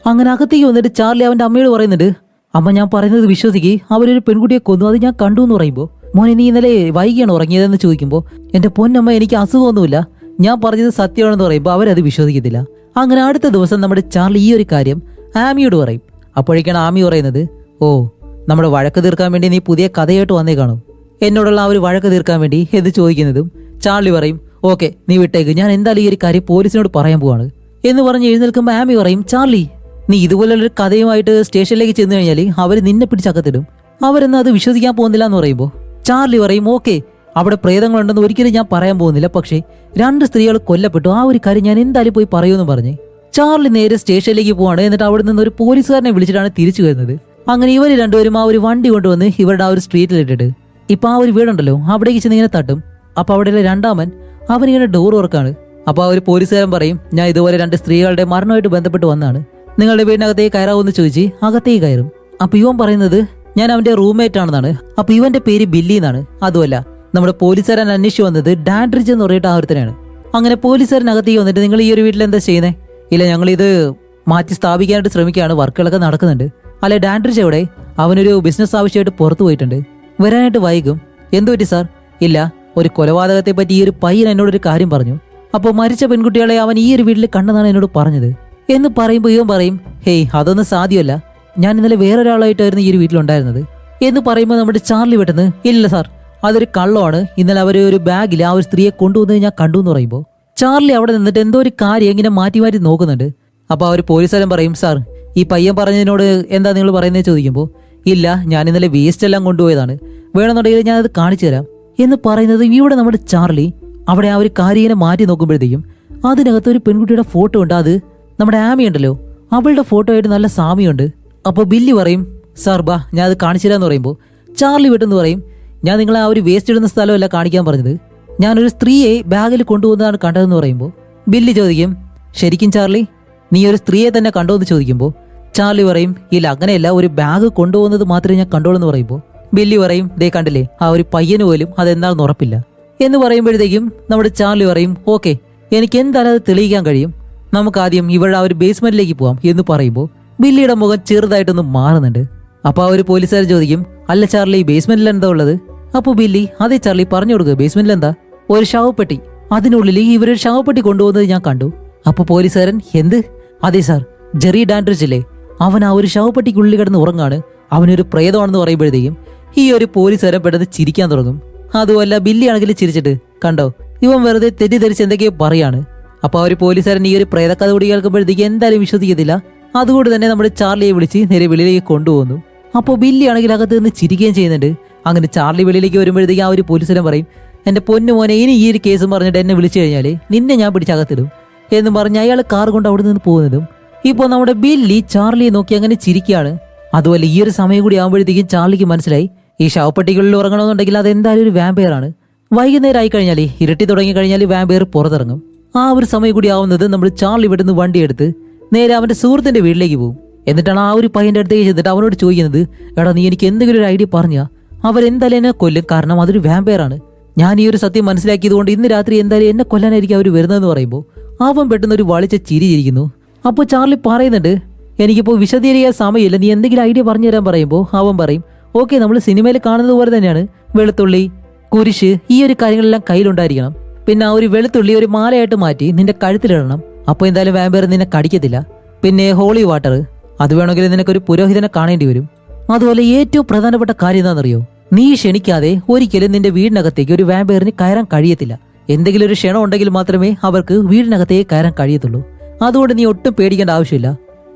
അങ്ങനെ അകത്തേക്ക് വന്നിട്ട് ചാർലി അവന്റെ അമ്മയോട് പറയുന്നുണ്ട് അമ്മ ഞാൻ പറയുന്നത് വിശ്വസിക്ക്, അവരൊരു പെൺകുട്ടിയെ കൊന്നു, അത് ഞാൻ കണ്ടു എന്ന് പറയുമ്പോൾ മോനെ നീ ഇന്നലെ വൈകിയാണ് ഉറങ്ങിയതെന്ന് ചോദിക്കുമ്പോൾ എന്റെ പൊന്നമ്മ എനിക്ക് അസുഖമൊന്നുമില്ല, ഞാൻ പറഞ്ഞത് സത്യമാണെന്ന് പറയുമ്പോൾ അവരത് വിശ്വസിക്കത്തില്ല. അങ്ങനെ അടുത്ത ദിവസം നമ്മുടെ ചാർലി ഈ ഒരു കാര്യം ആമിയോട് പറയും. അപ്പോഴേക്കാണ് ആമി പറയുന്നത് ഓ നമ്മുടെ വഴക്ക് തീർക്കാൻ വേണ്ടി നീ പുതിയ കഥയായിട്ട് വന്നേ കാണും, എന്നോടുള്ള ആ ഒരു വഴക്ക് തീർക്കാൻ വേണ്ടി എന്ന് ചോദിക്കുന്നതും ചാർലി പറയും ഓക്കെ നീ വിട്ടേക്ക്, ഞാൻ എന്തായാലും ഈ ഒരു കാര്യം പോലീസിനോട് പറയാൻ പോവാണ് എന്ന് പറഞ്ഞ് എഴുന്നേൽക്കുമ്പോൾ ആമി പറയും ചാർലി നീ ഇതുപോലുള്ളൊരു കഥയുമായിട്ട് സ്റ്റേഷനിലേക്ക് ചെന്ന് കഴിഞ്ഞാൽ അവർ നിന്നെ പിടിച്ചകത്തിടും, അവരെന്ന് അത് വിശ്വസിക്കാൻ പോകുന്നില്ല എന്ന് പറയുമ്പോൾ ചാർലി പറയും ഓക്കെ അവിടെ പ്രേതങ്ങളുണ്ടെന്ന് ഒരിക്കലും ഞാൻ പറയാൻ പോകുന്നില്ല, പക്ഷേ 2 സ്ത്രീകൾ കൊല്ലപ്പെട്ടു, ആ ഒരു കാര്യം ഞാൻ എന്തായാലും പോയി പറയുമെന്ന് പറഞ്ഞ് ചാർലി നേരെ സ്റ്റേഷനിലേക്ക് പോവാണ്. എന്നിട്ട് അവിടെ നിന്ന് ഒരു പോലീസുകാരനെ വിളിച്ചിട്ടാണ് തിരിച്ചു വരുന്നത്. അങ്ങനെ ഇവർ രണ്ടുപേരും ആ ഒരു വണ്ടി കൊണ്ടുവന്ന് ഇവരുടെ ആ ഒരു സ്ട്രീറ്റിലിട്ടിട്ട് ഇപ്പൊ ആ ഒരു വീടുണ്ടല്ലോ അവിടേക്ക് ചെന്ന് ഇങ്ങനെ തട്ടും. അപ്പൊ അവിടെയുള്ള രണ്ടാമൻ അവനിങ്ങനെ ഡോർ തുറക്കാണ്. അപ്പൊ ആ ഒരു പോലീസുകാരൻ പറയും ഞാൻ ഇതുപോലെ 2 സ്ത്രീകളുടെ മരണമായിട്ട് ബന്ധപ്പെട്ട് വന്നാണ്, നിങ്ങളുടെ വീടിനകത്തേക്ക് കയറാവെന്ന് ചോദിച്ച് അകത്തേക്ക് കയറും. അപ്പൊ ഇവൻ പറയുന്നത് ഞാൻ അവന്റെ റൂംമേറ്റ് ആണെന്നാണ്. അപ്പൊ ഇവന്റെ പേര് ബില്ലി എന്നാണ്. അതുമല്ല നമ്മുടെ പോലീസുകാരൻ അന്വേഷിച്ചു വന്നത് ഡാൻഡ്രിച്ച് എന്ന് പറഞ്ഞിട്ട് ആ ഒരുത്തനാണ്. അങ്ങനെ പോലീസുകാരനകത്തേക്ക് വന്നിട്ട് നിങ്ങൾ ഈ ഒരു വീട്ടിൽ എന്താ ചെയ്യുന്നത്? ഇല്ല ഞങ്ങൾ ഇത് മാറ്റി സ്ഥാപിക്കാനായിട്ട് ശ്രമിക്കുകയാണ്, വർക്കുകളൊക്കെ നടക്കുന്നുണ്ട്. അല്ലെ ഡാൻഡ്രിച്ച് എവിടെ? അവനൊരു ബിസിനസ് ആവശ്യമായിട്ട് പുറത്തു പോയിട്ടുണ്ട്, വരാനായിട്ട് വൈകും. എന്തു പറ്റി സാർ? ഇല്ല ഒരു കൊലപാതകത്തെ പറ്റി ഈ ഒരു പയ്യൻ എന്നോടൊരു കാര്യം പറഞ്ഞു, അപ്പോൾ മരിച്ച പെൺകുട്ടികളെ അവൻ ഈ ഒരു വീട്ടിൽ കണ്ടെന്നാണ് എന്നോട് പറഞ്ഞത് എന്ന് പറയുമ്പോൾ ഇവൻ പറയും ഹേയ് അതൊന്നും സാധ്യമല്ല, ഞാൻ ഇന്നലെ വേറൊരാളായിട്ടായിരുന്നു ഈ ഒരു വീട്ടിലുണ്ടായിരുന്നത് എന്ന് പറയുമ്പോൾ നമ്മുടെ ചാർലി പെട്ടെന്ന് ഇല്ല സാർ അതൊരു കള്ളമാണ്, ഇന്നലെ അവർ ഒരു ബാഗിൽ ആ ഒരു സ്ത്രീയെ കൊണ്ടുവന്നത് ഞാൻ കണ്ടു എന്ന് പറയുമ്പോൾ ചാർലി അവിടെ നിന്നിട്ട് എന്തോ ഒരു കാര്യം ഇങ്ങനെ മാറ്റി മാറ്റി നോക്കുന്നുണ്ട്. അപ്പോൾ ആ ഒരു പോലീസുകാരൻ പറയും സാർ ഈ പയ്യൻ പറഞ്ഞതിനോട് എന്താ നിങ്ങൾ പറയുന്നത് ചോദിക്കുമ്പോൾ ഇല്ല, ഞാൻ ഇന്നലെ വേസ്റ്റ് എല്ലാം കൊണ്ടുപോയതാണ്, വേണമെന്നുണ്ടെങ്കിൽ ഞാനത് കാണിച്ചു തരാം എന്ന് പറയുന്നത് ഇവിടെ നമ്മുടെ ചാർലി അവിടെ ആ ഒരു കാര്യം മാറ്റി നോക്കുമ്പോഴത്തേക്കും അതിനകത്ത് ഒരു പെൺകുട്ടിയുടെ ഫോട്ടോ ഉണ്ട്. അത് നമ്മുടെ ആമി ഉണ്ടല്ലോ, അവളുടെ ഫോട്ടോ ആയിട്ട് നല്ല സാമ്യമുണ്ട്. അപ്പോൾ ബില്ലി പറയും സാർ ബാ ഞാൻ അത് കാണിച്ചു തരാമെന്ന് പറയുമ്പോൾ ചാർലി വിട്ടെന്ന് പറയും ഞാൻ നിങ്ങളെ ആ ഒരു വേസ്റ്റ് ഇടുന്ന സ്ഥലമല്ല കാണിക്കാൻ പറഞ്ഞത്, ഞാനൊരു സ്ത്രീയെ ബാഗിൽ കൊണ്ടുപോകുന്നതാണ് കണ്ടതെന്ന് പറയുമ്പോൾ ബില്ലി ചോദിക്കും ശരിക്കും ചാർലി നീ ഒരു സ്ത്രീയെ തന്നെ കണ്ടോ എന്ന് ചോദിക്കുമ്പോൾ ചാർലി പറയും ഇല്ല അങ്ങനെയല്ല, ഒരു ബാഗ് കൊണ്ടുപോകുന്നത് മാത്രമേ ഞാൻ കണ്ടോളൂ എന്ന് പറയുമ്പോൾ ബില്ലി പറയും ദേ കണ്ടില്ലേ ആ ഒരു പയ്യന് പോലും അതെന്താണെന്ന് ഉറപ്പില്ല എന്ന് പറയുമ്പോഴത്തേക്കും നമ്മുടെ ചാർലി പറയും ഓക്കെ എനിക്ക് എന്തായാലും അത് തെളിയിക്കാൻ കഴിയും, നമുക്ക് ആദ്യം ഇവരുടെ ആ ഒരു ബേസ്മെന്റിലേക്ക് പോവാം എന്ന് പറയുമ്പോൾ ബില്ലിയുടെ മുഖം ചെറുതായിട്ടൊന്ന് മാറുന്നുണ്ട്. അപ്പൊ ആ ഒരു പോലീസുകാരൻ ചോദിക്കും അല്ല ചാർലി ബേസ്മെന്റിൽ എന്താ ഉള്ളത്? അപ്പോൾ ബില്ലി അതേ ചാർലി പറഞ്ഞു കൊടുക്കുക ബേസ്മെന്റിൽ എന്താ, ഒരു ശവപ്പെട്ടി, അതിനുള്ളിൽ ഇവരൊരു ശവപ്പെട്ടി കൊണ്ടുപോകുന്നത് ഞാൻ കണ്ടു. അപ്പൊ പോലീസുകാരൻ എന്ത്? അതെ സാർ, ജെറി ഡാൻഡ്രിച്ച് ഇല്ലേ, അവൻ ആ ഒരു ശവപ്പെട്ടിക്കുള്ളിൽ കിടന്ന് ഉറങ്ങാണ്, അവനൊരു പ്രേതമാണെന്ന് പറയുമ്പോഴത്തേക്കും ഈ ഒരു പോലീസുകാരൻ പെട്ടെന്ന് ചിരിക്കാൻ തുടങ്ങും. അതുമല്ല ബില്ലി ആണെങ്കിൽ ചിരിച്ചിട്ട് കണ്ടോ ഇവൻ വെറുതെ തെറ്റിദ്ധരിച്ച് എന്തൊക്കെയോ പറയാണ്. അപ്പൊ ആ ഒരു പോലീസുകാരൻ ഈ ഒരു പ്രേതക്കഥ കൂടി കേൾക്കുമ്പോഴത്തേക്ക് എന്തായാലും വിശ്വസിക്കത്തില്ല. അതുകൊണ്ട് തന്നെ നമ്മുടെ ചാർലിയെ വിളിച്ച് നേരെ വെളിയിലേക്ക് കൊണ്ടുപോകുന്നു. അപ്പോൾ ബില്ലി ആണെങ്കിൽ അകത്ത് നിന്ന് ചിരിക്കുകയും ചെയ്യുന്നുണ്ട്. അങ്ങനെ ചാർലി വെളിയിലേക്ക് വരുമ്പോഴത്തേക്ക് ആ ഒരു പോലീസുകാരൻ പറയും എന്റെ പൊന്നു മോനെ ഇനി ഈ ഒരു കേസും പറഞ്ഞിട്ട് എന്നെ വിളിച്ചു കഴിഞ്ഞാൽ നിന്നെ ഞാൻ പിടിച്ചകത്തിടും എന്ന് പറഞ്ഞ് അയാൾ കാർ കൊണ്ട് അവിടെ നിന്ന് പോകുന്നതും ഇപ്പോൾ നമ്മുടെ ബില്ലി ചാർലിയെ നോക്കി അങ്ങനെ ചിരിക്കുകയാണ്. അതുപോലെ ഈ ഒരു സമയം കൂടി ആകുമ്പോഴത്തേക്കും ചാർലിക്ക് മനസ്സിലായി ഈ ശവപ്പെട്ടികളിൽ ഉറങ്ങണമെന്നുണ്ടെങ്കിൽ അതെന്തായാലും ഒരു വാമ്പയർ ആണ്. വൈകുന്നേരം ആയി കഴിഞ്ഞാൽ ഇരുട്ടി തുടങ്ങി കഴിഞ്ഞാൽ വാമ്പയർ പുറത്തിറങ്ങും. ആ ഒരു സമയം കൂടി ആവുന്നത് നമ്മൾ ചാർലി ഇവിടുന്ന് വണ്ടിയെടുത്ത് നേരെ അവന്റെ സുഹൃത്തിന്റെ വീട്ടിലേക്ക് പോകും. എന്നിട്ടാണ് ആ ഒരു പയ്യന്റെ അടുത്തേക്ക് ചെന്നിട്ട് അവനോട് ചോദിക്കുന്നത് എടാ നീ എനിക്ക് എന്തെങ്കിലും ഒരു ഐഡിയ പറഞ്ഞാ അവരെന്തായാലും എന്നെ കൊല്ലും, കാരണം അതൊരു വാമ്പയർ ആണ്. ഞാൻ ഈ ഒരു സത്യം മനസ്സിലാക്കിയത് കൊണ്ട് ഇന്ന് രാത്രി എന്തായാലും എന്നെ കൊല്ലാനായിരിക്കും അവർ വരുന്നതെന്ന് പറയുമ്പോൾ അവൻ പെട്ടെന്ന് ഒരു വളിച്ച ചിരി ചിരിക്കുന്നു. അപ്പോൾ ചാർലി പറയുന്നുണ്ട് എനിക്കിപ്പോൾ വിശദീകരിക്കാൻ സമയമില്ല, നീ എന്തെങ്കിലും ഐഡിയ പറഞ്ഞു തരാൻ പറയുമ്പോൾ അവൻ പറയും ഓക്കെ നമ്മൾ സിനിമയിൽ കാണുന്നത് പോലെ തന്നെയാണ്, വെളുത്തുള്ളി കുരിശ് ഈ ഒരു കാര്യങ്ങളെല്ലാം കയ്യിലുണ്ടായിരിക്കണം, പിന്നെ ആ ഒരു വെളുത്തുള്ളി ഒരു മാലയായിട്ട് മാറ്റി നിന്റെ കഴുത്തിലിടണം, അപ്പോൾ എന്തായാലും വാമ്പയർ നിന്നെ കടിക്കത്തില്ല, പിന്നെ ഹോളി വാട്ടർ അത് വേണമെങ്കിൽ നിനക്കൊരു പുരോഹിതനെ കാണേണ്ടി വരും. അതുപോലെ ഏറ്റവും പ്രധാനപ്പെട്ട കാര്യം എന്താണെന്നറിയോ, നീ ക്ഷണിക്കാതെ ഒരിക്കലും നിന്റെ വീടിനകത്തേക്ക് ഒരു വാമ്പയറിന് കയറാൻ കഴിയത്തില്ല, എന്തെങ്കിലും ഒരു ക്ഷണം ഉണ്ടെങ്കിൽ മാത്രമേ അവർക്ക് വീടിനകത്തേക്ക് കയറാൻ കഴിയത്തുള്ളൂ, അതുകൊണ്ട് നീ ഒട്ടും പേടിക്കേണ്ട ആവശ്യമില്ല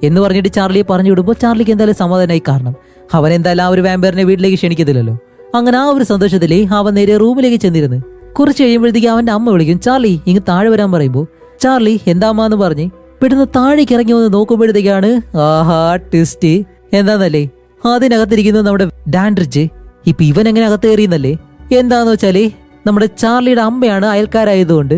എന്ന് പറഞ്ഞിട്ട് ചാർലിയെ പറഞ്ഞു വിടുമ്പോൾ ചാർലിക്ക് എന്തായാലും സമാധാനമായി, കാരണം അവൻ എന്തായാലും ആ ഒരു വാമ്പയറിനെ വീട്ടിലേക്ക് ക്ഷണിക്കത്തില്ലല്ലോ. അങ്ങനെ ആ ഒരു സന്തോഷത്തില് അവൻ നേരെ റൂമിലേക്ക് ചെന്നിരുന്ന് കുറച്ച് കഴിയുമ്പോഴത്തേക്ക് അവന്റെ അമ്മ വിളിക്കും ചാർലി ഇങ്ങ് താഴെ വരാൻ പറയുമ്പോൾ ചാർലി എന്താമ്മ എന്ന് പറഞ്ഞ് പെട്ടെന്ന് താഴേക്ക് ഇറങ്ങി വന്ന് നോക്കുമ്പോഴത്തേക്കാണ് ആഹാ ട്വിസ്റ്റ് എന്താന്നല്ലേ, അതിനകത്തിരിക്കുന്നത് നമ്മുടെ ഡാൻഡ്രിച്ച്. ഇപ്പൊ ഇവൻ എങ്ങനെ അകത്ത് കയറിയെന്നല്ലേ, എന്താന്ന് വെച്ചാല് നമ്മുടെ ചാർലിയുടെ അമ്മയാണ് അയൽക്കാരായതുകൊണ്ട്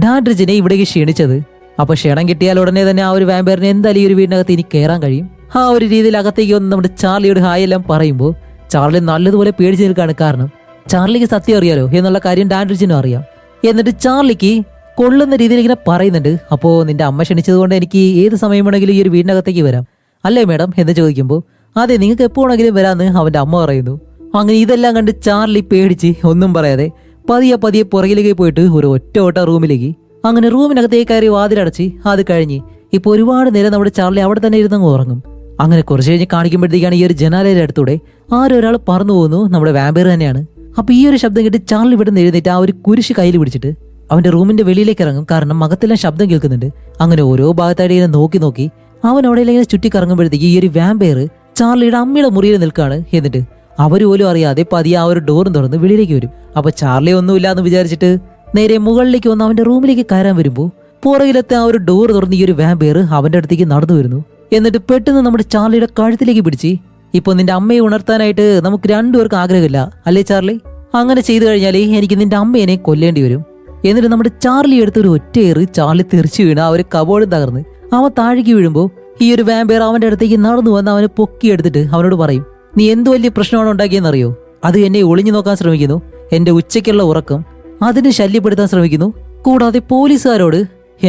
ഡാൻഡ്രിച്ചിനെ ഇവിടേക്ക് ക്ഷണിച്ചത്. അപ്പൊ ക്ഷണം കിട്ടിയാൽ ഉടനെ തന്നെ ആ ഒരു വാമ്പയറിനെ എന്തായാലും ഈ ഒരു വീടിനകത്ത് ഇനി കയറാൻ കഴിയും. ആ ഒരു രീതിയിൽ അകത്തേക്ക് വന്ന് നമ്മുടെ ചാർലിയോട് ഹായ് എല്ലാം പറയുമ്പോൾ ചാർലി നല്ലതുപോലെ പേടിച്ചു നിൽക്കാണ്, കാരണം ചാർലിക്ക് സത്യം അറിയാലോ എന്നുള്ള കാര്യം ഡാൻഡ്രിച്ചിനും അറിയാം. എന്നിട്ട് ചാർലിക്ക് കൊള്ളുന്ന രീതിയിൽ ഇങ്ങനെ പറയുന്നുണ്ട് അപ്പോൾ നിന്റെ അമ്മ ക്ഷണിച്ചത് കൊണ്ട് എനിക്ക് ഏത് സമയം വേണമെങ്കിലും ഈ ഒരു വീടിനകത്തേക്ക് വരാം അല്ലേ മേഡം എന്ന് ചോദിക്കുമ്പോൾ അതെ നിങ്ങൾക്ക് എപ്പോൾ വേണമെങ്കിലും വരാമെന്ന് അവന്റെ അമ്മ പറയുന്നു. അങ്ങനെ ഇതെല്ലാം കണ്ട് ചാർലി പേടിച്ച് ഒന്നും പറയാതെ പതിയെ പതിയെ പുറകിലേക്ക് പോയിട്ട് ഒരു ഒറ്റ ഓട്ട റൂമിലേക്ക്. അങ്ങനെ റൂമിനകത്തേക്ക് കയറി വാതിലടച്ച് അത് കഴിഞ്ഞ് ഇപ്പൊ ഒരുപാട് നേരം നമ്മുടെ ചാർലി അവിടെ തന്നെ ഇരുന്നങ്ങ് ഉറങ്ങും. അങ്ങനെ കുറച്ച് കഴിഞ്ഞ് കാണിക്കുമ്പോഴത്തേക്കാണ് ഈ ഒരു ജനാലയുടെ അടുത്തൂടെ ആരൊരാൾ പറന്നു പോകുന്നു, നമ്മുടെ വാമ്പയർ തന്നെയാണ്. അപ്പൊ ഈ ഒരു ശബ്ദം കേട്ട് ചാർലി ഇവിടെ നിന്ന് എഴുന്നേറ്റ് ആ ഒരു കുരിശ് കയ്യിൽ പിടിച്ചിട്ട് അവന്റെ റൂമിന്റെ വെളിയിലേക്ക് ഇറങ്ങും, കാരണം അകത്തെല്ലാം ശബ്ദം കേൾക്കുന്നുണ്ട്. അങ്ങനെ ഓരോ ഭാഗത്തായിട്ട് ഇങ്ങനെ നോക്കി നോക്കി അവൻ അവിടെ ഇങ്ങനെ ചുറ്റി കറങ്ങുമ്പോഴത്തേക്ക് ഈ ഒരു വാമ്പയർ ചാർലിയുടെ അമ്മയുടെ മുറിയിൽ നിൽക്കാണ്. എന്നിട്ട് അവർ പോലും അറിയാതെ പതിയെ ആ ഒരു ഡോറും തുറന്ന് വെളിയിലേക്ക് വരും. അപ്പൊ ചാർലി ഒന്നുമില്ല എന്ന് വിചാരിച്ചിട്ട് നേരെ മുകളിലേക്ക് വന്ന് അവന്റെ റൂമിലേക്ക് കയറാൻ വരുമ്പോൾ പുറകിലത്തെ ആ ഒരു ഡോർ തുറന്ന് ഈ ഒരു വാമ്പയർ അവന്റെ അടുത്തേക്ക് നടന്നു വരുന്നു. എന്നിട്ട് പെട്ടെന്ന് നമ്മുടെ ചാർലിയുടെ കഴുത്തിലേക്ക് പിടിച്ച് ഇപ്പൊ നിന്റെ അമ്മയെ ഉണർത്താനായിട്ട് നമുക്ക് രണ്ടുപേർക്കും ആഗ്രഹമില്ല അല്ലേ ചാർലി, അങ്ങനെ ചെയ്തു കഴിഞ്ഞാൽ എനിക്ക് നിന്റെ അമ്മേനെ കൊല്ലേണ്ടി വരും. എന്നിട്ട് നമ്മുടെ ചാർലി എടുത്തൊരു ഒറ്റയേറ് ചാർലി തെറിച്ചു വീണ് ആ ഒരു കബോർഡ് തകർന്ന് അവൻ താഴേക്ക് വീഴുമ്പോൾ ഈ ഒരു വാമ്പയർ അവന്റെ അടുത്തേക്ക് നടന്നു വന്ന് അവനെ പൊക്കിയെടുത്തിട്ട് അവനോട് പറയും നീ എന്ത് വലിയ പ്രശ്നമാണ് ഉണ്ടാക്കിയെന്നറിയോ, അത് എന്നെ ഒളിഞ്ഞു നോക്കാൻ ശ്രമിക്കുന്നു, എന്റെ ഉച്ചയ്ക്കുള്ള ഉറക്കം അതിനെ ശല്യപ്പെടുത്താൻ ശ്രമിക്കുന്നു, കൂടാതെ പോലീസുകാരോട്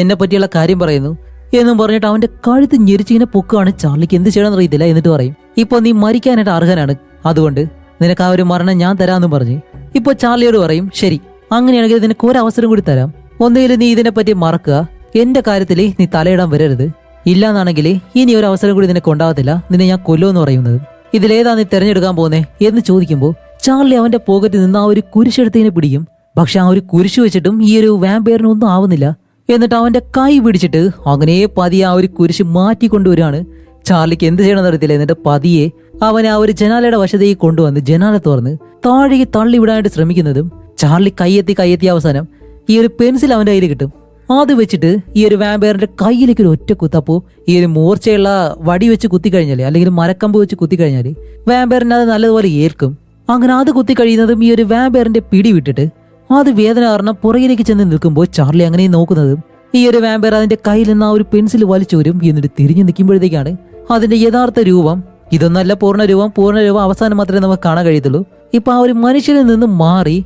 എന്നെ പറ്റിയുള്ള കാര്യം പറയുന്നു എന്നും പറഞ്ഞിട്ട് അവന്റെ കഴുത്ത് ഞെരിച്ചിങ്ങനെ പൊക്കുകയാണ്. ചാർലിക്ക് എന്ത് ചെയ്യണമെന്ന് അറിയത്തില്ല. എന്നിട്ട് പറയും ഇപ്പൊ നീ മരിക്കാനായിട്ട് അർഹനാണ്, അതുകൊണ്ട് നിനക്ക് ആ ഒരു മരണം ഞാൻ തരാമെന്നും പറഞ്ഞ് ഇപ്പൊ ചാർലിയോട് പറയും ശരി അങ്ങനെയാണെങ്കിൽ നിനക്ക് ഒരവസരം കൂടി തരാം, ഒന്നുകിൽ നീ ഇതിനെപ്പറ്റി മറക്കുക, എന്റെ കാര്യത്തിൽ നീ തലയിടാൻ വരരുത്, ഇല്ലാന്നാണെങ്കിൽ ഇനി ഒരു അവസരം കൂടി നിനക്ക് ഉണ്ടാകത്തില്ല, നിന്നെ ഞാൻ കൊല്ലുമെന്ന് പറയുന്നത്. ഇതിലേതാ നീ തെരഞ്ഞെടുക്കാൻ പോകുന്നേ എന്ന് ചോദിക്കുമ്പോൾ ചാർലി അവന്റെ പോക്കറ്റിൽ നിന്ന് ആ ഒരു കുരിശെടുത്തതിനെ പിടിക്കും. പക്ഷെ ആ ഒരു കുരിശ് വെച്ചിട്ടും ഈ ഒരു വാമ്പയറിനൊന്നും ആവുന്നില്ല. എന്നിട്ട് അവന്റെ കൈ പിടിച്ചിട്ട് അങ്ങനെ പതിയെ ആ ഒരു കുരിശ് മാറ്റിക്കൊണ്ടുവരികയാണ്. ചാർലിക്ക് എന്ത് ചെയ്യണമെന്ന് അറിയത്തില്ല. എന്നിട്ട് പതിയെ അവനെ ആ ഒരു ജനാലയുടെ വശത്തേക്ക് കൊണ്ടുവന്ന് ജനാല തുറന്ന് താഴേക്ക് തള്ളി വിടാനായിട്ട് ശ്രമിക്കുന്നതും ചാർലി കയ്യെത്തി അവസാനം ഈ ഒരു പെൻസിൽ അവന്റെ കയ്യിൽ കിട്ടും. അത് വെച്ചിട്ട് ഈ ഒരു വാമ്പയറിന്റെ കയ്യിലേക്ക് ഒരു ഒറ്റ കുത്തപ്പോ ഈ ഒരു മൂർച്ചയുള്ള വടി വെച്ച് കുത്തിക്കഴിഞ്ഞാല് അല്ലെങ്കിൽ മരക്കമ്പ് വെച്ച് കുത്തിക്കഴിഞ്ഞാല് വാമ്പയറിന് അത് നല്ലതുപോലെ ഏൽക്കും. അങ്ങനെ അത് കുത്തിക്കഴിയുന്നതും ഈ ഒരു വാമ്പയറിന്റെ പിടി വിട്ടിട്ട് അത് വേദന കാരണം പുറകിലേക്ക് ചെന്ന് നിൽക്കുമ്പോൾ ചാർലി അങ്ങനെ നോക്കുന്നതും ഈ ഒരു വാമ്പയർ അതിന്റെ കയ്യിൽ നിന്ന് ആ ഒരു പെൻസിൽ വലിച്ചോരും. എന്നിട്ട് തിരിഞ്ഞു നിൽക്കുമ്പോഴത്തേക്കാണ് അതിന്റെ യഥാർത്ഥ രൂപം. ഇതൊന്നല്ല പൂർണ്ണ രൂപം അവസാനം മാത്രമേ നമുക്ക് കാണാൻ കഴിയത്തുള്ളൂ. ഇപ്പൊ ആ ഒരു മനുഷ്യനിൽ നിന്ന് മാറി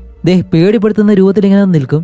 പേടിപ്പെടുത്തുന്ന രൂപത്തിൽ ഇങ്ങനെ നിൽക്കും.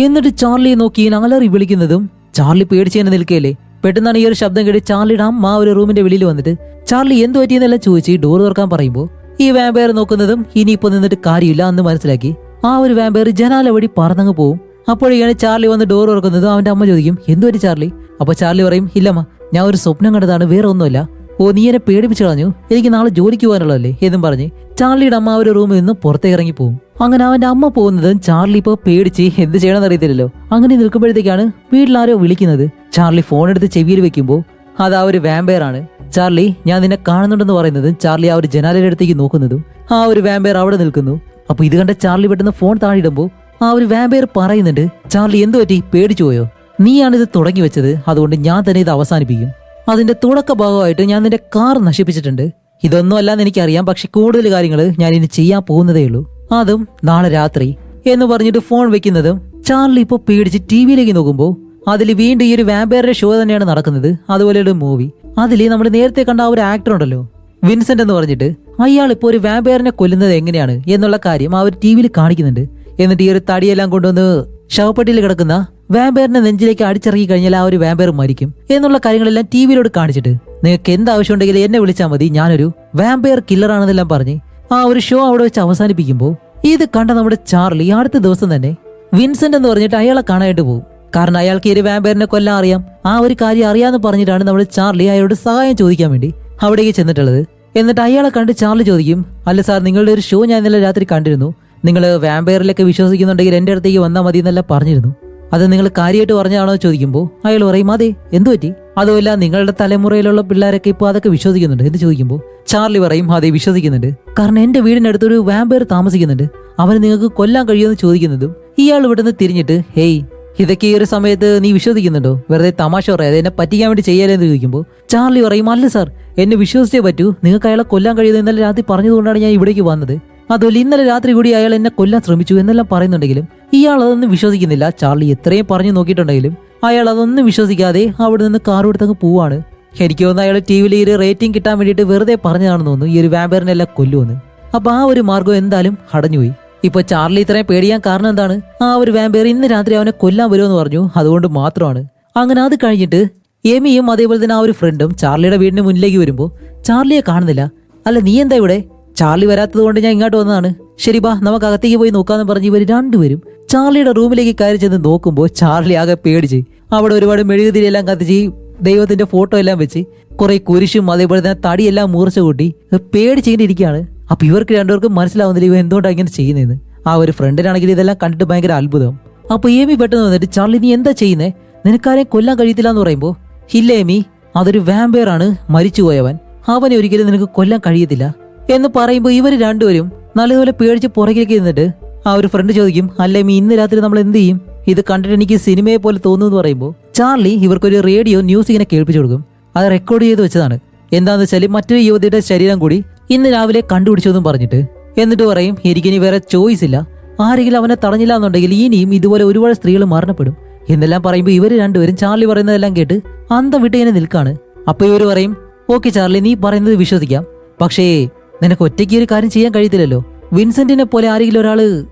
എന്നിട്ട് ചാർലിയെ നോക്കി അലറി വിളിക്കുന്നതും ചാർലി പേടിച്ച് തന്നെ നിൽക്കുകയല്ലേ. പെട്ടെന്നാണ് ഈ ഒരു ശബ്ദം കേട്ട് ചാർലിയുടെ അമ്മ ആ ഒരു റൂമിന്റെ വെളിയിൽ വന്നിട്ട് ചാർലി എന്ത് പറ്റിയെന്നെല്ലാം ചോദിച്ച് ഡോർ തുറക്കാൻ പറയുമ്പോൾ ഈ വാമ്പയർ നോക്കുന്നതും ഇനിയിപ്പോ നിന്നിട്ട് കാര്യമില്ല എന്ന് മനസ്സിലാക്കി ആ ഒരു വാമ്പയർ ജനാല വഴി പറന്നങ്ങ് പോവും. അപ്പോഴേക്കാണ് ചാർലി വന്ന് ഡോർ തുറക്കുന്നതും അവന്റെ അമ്മ ചോദിക്കും എന്ത് പറ്റി ചാർലി? അപ്പൊ ചാർലി പറയും ഇല്ലമ്മ, ഞാൻ ഒരു സ്വപ്നം കണ്ടതാണ്, വേറെ ഒന്നുമല്ല. ഓ, നീ എന്നെ പേടിപ്പിച്ചു കളഞ്ഞു, എനിക്ക് നാളെ ജോലിക്ക് പോകാനുള്ളതല്ലേ എന്നും പറഞ്ഞ് ചാർലിയുടെ അമ്മ ഒരു റൂമിൽ നിന്ന് പുറത്തേക്ക് ഇറങ്ങി പോകും. അങ്ങനെ അവന്റെ അമ്മ പോകുന്നതും ചാർലി ഇപ്പൊ പേടിച്ച് എന്ത് ചെയ്യണമെന്ന് അറിയത്തില്ലല്ലോ. അങ്ങനെ നിൽക്കുമ്പോഴത്തേക്കാണ് വീട്ടിലാരോ വിളിക്കുന്നത്. ചാർലി ഫോൺ എടുത്ത് ചെവിയിൽ വെക്കുമ്പോൾ അത് ആ ഒരു വാമ്പയർ ആണ്. ചാർലി, ഞാൻ നിന്നെ കാണുന്നുണ്ടെന്ന് പറയുന്നതും ചാർലി ആ ഒരു ജനാലയുടെ അടുത്തേക്ക് നോക്കുന്നതും ആ ഒരു വാമ്പയർ അവിടെ നിൽക്കുന്നു. അപ്പൊ ഇത് കണ്ട ചാർലി പെട്ടെന്ന് ഫോൺ താഴെയിടുമ്പോൾ ആ ഒരു വാമ്പയർ പറയുന്നുണ്ട് ചാർലി എന്തു പറ്റി, പേടിച്ചു പോയോ? നീയാണിത് തുടങ്ങി വെച്ചത്, അതുകൊണ്ട് ഞാൻ തന്നെ ഇത് അവസാനിപ്പിക്കും. അതിന്റെ തുടക്ക ഭാഗമായിട്ട് ഞാൻ നിന്റെ കാർ നശിപ്പിച്ചിട്ടുണ്ട്. ഇതൊന്നും അല്ലാന്ന് എനിക്കറിയാം, പക്ഷെ കൂടുതൽ കാര്യങ്ങൾ ഞാൻ ഇനി ചെയ്യാൻ പോകുന്നതേ ഉള്ളൂ, അതും നാളെ രാത്രി എന്ന് പറഞ്ഞിട്ട് ഫോൺ വെക്കുന്നതും ചാർലി ഇപ്പൊ പേടിച്ച് ടി വിയിലേക്ക് നോക്കുമ്പോൾ അതിൽ വീണ്ടും ഈ ഒരു വാമ്പയറിന്റെ ഷോ തന്നെയാണ് നടക്കുന്നത്. അതുപോലെ ഒരു മൂവി. അതിൽ നമ്മൾ നേരത്തെ കണ്ട ആ ഒരു ആക്ടർ ഉണ്ടല്ലോ, വിൻസെന്റ് എന്ന് പറഞ്ഞിട്ട്, അയാൾ ഇപ്പോൾ ഒരു വാമ്പയറിനെ കൊല്ലുന്നത് എങ്ങനെയാണ് എന്നുള്ള കാര്യം ആ ഒരു ടി വിയിൽ കാണിക്കുന്നുണ്ട്. എന്നിട്ട് ഈ ഒരു തടിയെല്ലാം കൊണ്ടുവന്ന് ശവപ്പെട്ടിയിൽ കിടക്കുന്ന വാമ്പയറിന്റെ നെഞ്ചിലേക്ക് അടിച്ചിറങ്ങി കഴിഞ്ഞാൽ ആ ഒരു വാമ്പയർ മരിക്കും എന്നുള്ള കാര്യങ്ങളെല്ലാം ടി വിയിലോട് കാണിച്ചിട്ട് നിങ്ങൾക്ക് എന്താവശ്യം ഉണ്ടെങ്കിലും എന്നെ വിളിച്ചാൽ മതി, ഞാനൊരു വാമ്പയർ കില്ലറാണെന്നെല്ലാം പറഞ്ഞ് ആ ഒരു ഷോ അവിടെ വെച്ച് അവസാനിപ്പിക്കുമ്പോൾ ഇത് കണ്ട നമ്മുടെ ചാർലി അടുത്ത ദിവസം തന്നെ വിൻസെന്റ് എന്ന് പറഞ്ഞിട്ട് അയാളെ കാണാനായിട്ട് പോകും. കാരണം അയാൾക്ക് ഈ ഒരു വാമ്പയറിനെ കൊല്ലാൻ അറിയാം. ആ ഒരു കാര്യം അറിയാന്ന് പറഞ്ഞിട്ടാണ് നമ്മുടെ ചാർലി അയാളോട് സഹായം ചോദിക്കാൻ വേണ്ടി അവിടേക്ക് ചെന്നിട്ടുള്ളത്. എന്നിട്ട് അയാളെ കണ്ട് ചാർലി ചോദിക്കും, അല്ല സാർ, നിങ്ങളുടെ ഒരു ഷോ ഞാൻ ഇന്നലെ രാത്രി കണ്ടിരുന്നു, നിങ്ങൾ വാമ്പയറിലൊക്കെ വിശ്വസിക്കുന്നുണ്ടെങ്കിൽ എൻ്റെ അടുത്തേക്ക് വന്നാൽ മതി എന്നെല്ലാം പറഞ്ഞിരുന്നു, അത് നിങ്ങൾ കാര്യമായിട്ട് പറഞ്ഞാണോ ചോദിക്കുമ്പോൾ അയാൾ പറയും അതെ, എന്തു പറ്റി? അതുമല്ല നിങ്ങളുടെ തലമുറയിലുള്ള പിള്ളേരൊക്കെ ഇപ്പോൾ അതൊക്കെ വിശ്വസിക്കുന്നുണ്ട് എന്ന് ചോദിക്കുമ്പോൾ ചാർലി പറയും അതെ, വിശ്വസിക്കുന്നുണ്ട്. കാരണം എന്റെ വീടിനടുത്തൊരു വാമ്പയർ താമസിക്കുന്നുണ്ട്, അവന് നിങ്ങൾക്ക് കൊല്ലാൻ കഴിയുമെന്ന് ചോദിക്കുന്നതും ഇയാൾ ഇവിടുന്ന് തിരിഞ്ഞിട്ട് ഹേയ്, ഇതൊക്കെ ഈ ഒരു സമയത്ത് നീ വിശ്വസിക്കുന്നുണ്ടോ? വെറുതെ തമാശ പറയാതെ എന്നെ പറ്റിക്കാൻ വേണ്ടി ചെയ്യാലെന്ന് ചോദിക്കുമ്പോൾ ചാർലി പറയും അല്ല സാർ, എന്നെ വിശ്വസിച്ചേ പറ്റൂ, നിങ്ങൾക്ക് അയാളെ കൊല്ലാൻ കഴിയുന്നത് ഇന്നലെ രാത്രി പറഞ്ഞതുകൊണ്ടാണ് ഞാൻ ഇവിടേക്ക് വന്നത്, അതുപോലെ ഇന്നലെ രാത്രി കൂടി അയാൾ എന്നെ കൊല്ലാൻ ശ്രമിച്ചു എന്നെല്ലാം പറയുന്നുണ്ടെങ്കിലും ഇയാൾ അതൊന്നും വിശ്വസിക്കുന്നില്ല. ചാർലി എത്രയും പറഞ്ഞു നോക്കിയിട്ടുണ്ടെങ്കിലും അയാൾ അതൊന്നും വിശ്വസിക്കാതെ അവിടെ നിന്ന് കാർ എടുത്തങ്ങ് പോവാണ്. എനിക്ക് തോന്നുന്നു അയാൾ ടി വിയിൽ ഈ ഒരു റേറ്റിംഗ് കിട്ടാൻ വേണ്ടിയിട്ട് വെറുതെ പറഞ്ഞതാണെന്ന് തോന്നുന്നു, ഈ ഒരു വാമ്പയറിനെല്ലാം കൊല്ലുമെന്ന്. അപ്പൊ ആ ഒരു മാർഗം എന്തായാലും അടഞ്ഞുപോയി. ഇപ്പൊ ചാർലി ഇത്രയും പേടിയാൻ കാരണം എന്താണ്? ആ ഒരു വാമ്പയർ ഇന്ന് രാത്രി അവനെ കൊല്ലാൻ വരുമെന്ന് പറഞ്ഞു, അതുകൊണ്ട് മാത്രമാണ്. അങ്ങനെ അത് കഴിഞ്ഞിട്ട് എമിയും അതേപോലെ തന്നെ ആ ഒരു ഫ്രണ്ടും ചാർലിയുടെ വീടിന് മുന്നിലേക്ക് വരുമ്പോൾ ചാർലിയെ കാണുന്നില്ല. അല്ല നീ എന്താ ഇവിടെ? ചാർലി വരാത്തത് കൊണ്ട് ഞാൻ ഇങ്ങോട്ട് വന്നതാണ്. ശരി ബാ, നമുക്ക് അകത്തേക്ക് പോയി നോക്കാന്ന് പറഞ്ഞ് ഇവർ രണ്ടുപേരും ചാർലിയുടെ റൂമിലേക്ക് കയറി ചെന്ന് നോക്കുമ്പോൾ ചാർലി ആകെ പേടിച്ച് അവിടെ ഒരുപാട് മെഴുകുതിരിയെല്ലാം കത്തിച്ച് ദൈവത്തിന്റെ ഫോട്ടോ എല്ലാം വെച്ച് കുറെ കുരിശും അതേപോലെ തന്നെ തടിയെല്ലാം മൂർച്ച കൂട്ടി പേടിച്ചിങ്ങനെ ഇരിക്കുകയാണ്. അപ്പൊ ഇവർക്ക് രണ്ടുപേർക്കും മനസ്സിലാവുന്നില്ല ഇവ എന്തുകൊണ്ടാണ് ഇങ്ങനെ ചെയ്യുന്നതെന്ന്. ആ ഒരു ഫ്രണ്ടിനാണെങ്കിൽ ഇതെല്ലാം കണ്ടിട്ട് ഭയങ്കര അത്ഭുതം. അപ്പൊ ഏമി പെട്ടെന്ന് വന്നിട്ട് ചാർലി നീ എന്താ ചെയ്യുന്നേ? നിനക്കാരെയും കൊല്ലാൻ കഴിയത്തില്ല എന്ന് പറയുമ്പോൾ ഇല്ല ഏമി, അതൊരു വാമ്പയർ ആണ്, മരിച്ചുപോയവൻ, അവനെ ഒരിക്കലും നിനക്ക് കൊല്ലാൻ കഴിയത്തില്ല എന്ന് പറയുമ്പോൾ ഇവർ രണ്ടുപേരും നല്ലതുപോലെ പേടിച്ച് പുറകിലേക്ക് നിന്നിട്ട് ആ ഒരു ഫ്രണ്ട് ചോദിക്കും അല്ല ഏമി, ഇന്ന് രാത്രി നമ്മൾ എന്ത് ചെയ്യും? ഇത് കണ്ടിട്ട് എനിക്ക് സിനിമയെ പോലെ തോന്നുന്നു പറയുമ്പോൾ ചാർലി ഇവർക്കൊരു റേഡിയോ ന്യൂസ് ഇങ്ങനെ കേൾപ്പിച്ചു കൊടുക്കും. അത് റെക്കോർഡ് ചെയ്ത് വെച്ചതാണ്. എന്താണെന്ന് വെച്ചാൽ മറ്റൊരു യുവതിയുടെ ശരീരം കൂടി ഇന്ന് രാവിലെ കണ്ടുപിടിച്ചെന്നും പറഞ്ഞിട്ട് എന്നിട്ട് പറയും എനിക്കിനി വേറെ ചോയ്സ് ഇല്ല, ആരെങ്കിലും അവനെ തടഞ്ഞില്ല എന്നുണ്ടെങ്കിൽ ഇനിയും ഇതുപോലെ ഒരുപാട് സ്ത്രീകൾ മരണപ്പെടും എന്നെല്ലാം പറയുമ്പോൾ ഇവർ രണ്ടുപേരും ചാർലി പറയുന്നതെല്ലാം കേട്ട് അന്തം വിട്ട് ഇങ്ങനെ നിൽക്കാണ്. അപ്പൊ ഇവർ പറയും ഓക്കെ ചാർലി, നീ പറയുന്നത് വിശ്വസിക്കാം, പക്ഷേ നിനക്ക് ഒറ്റയ്ക്ക് ഒരു കാര്യം ചെയ്യാൻ കഴിയത്തില്ലല്ലോ, വിൻസെന്റിനെ പോലെ ആരെങ്കിലും ഒരാള്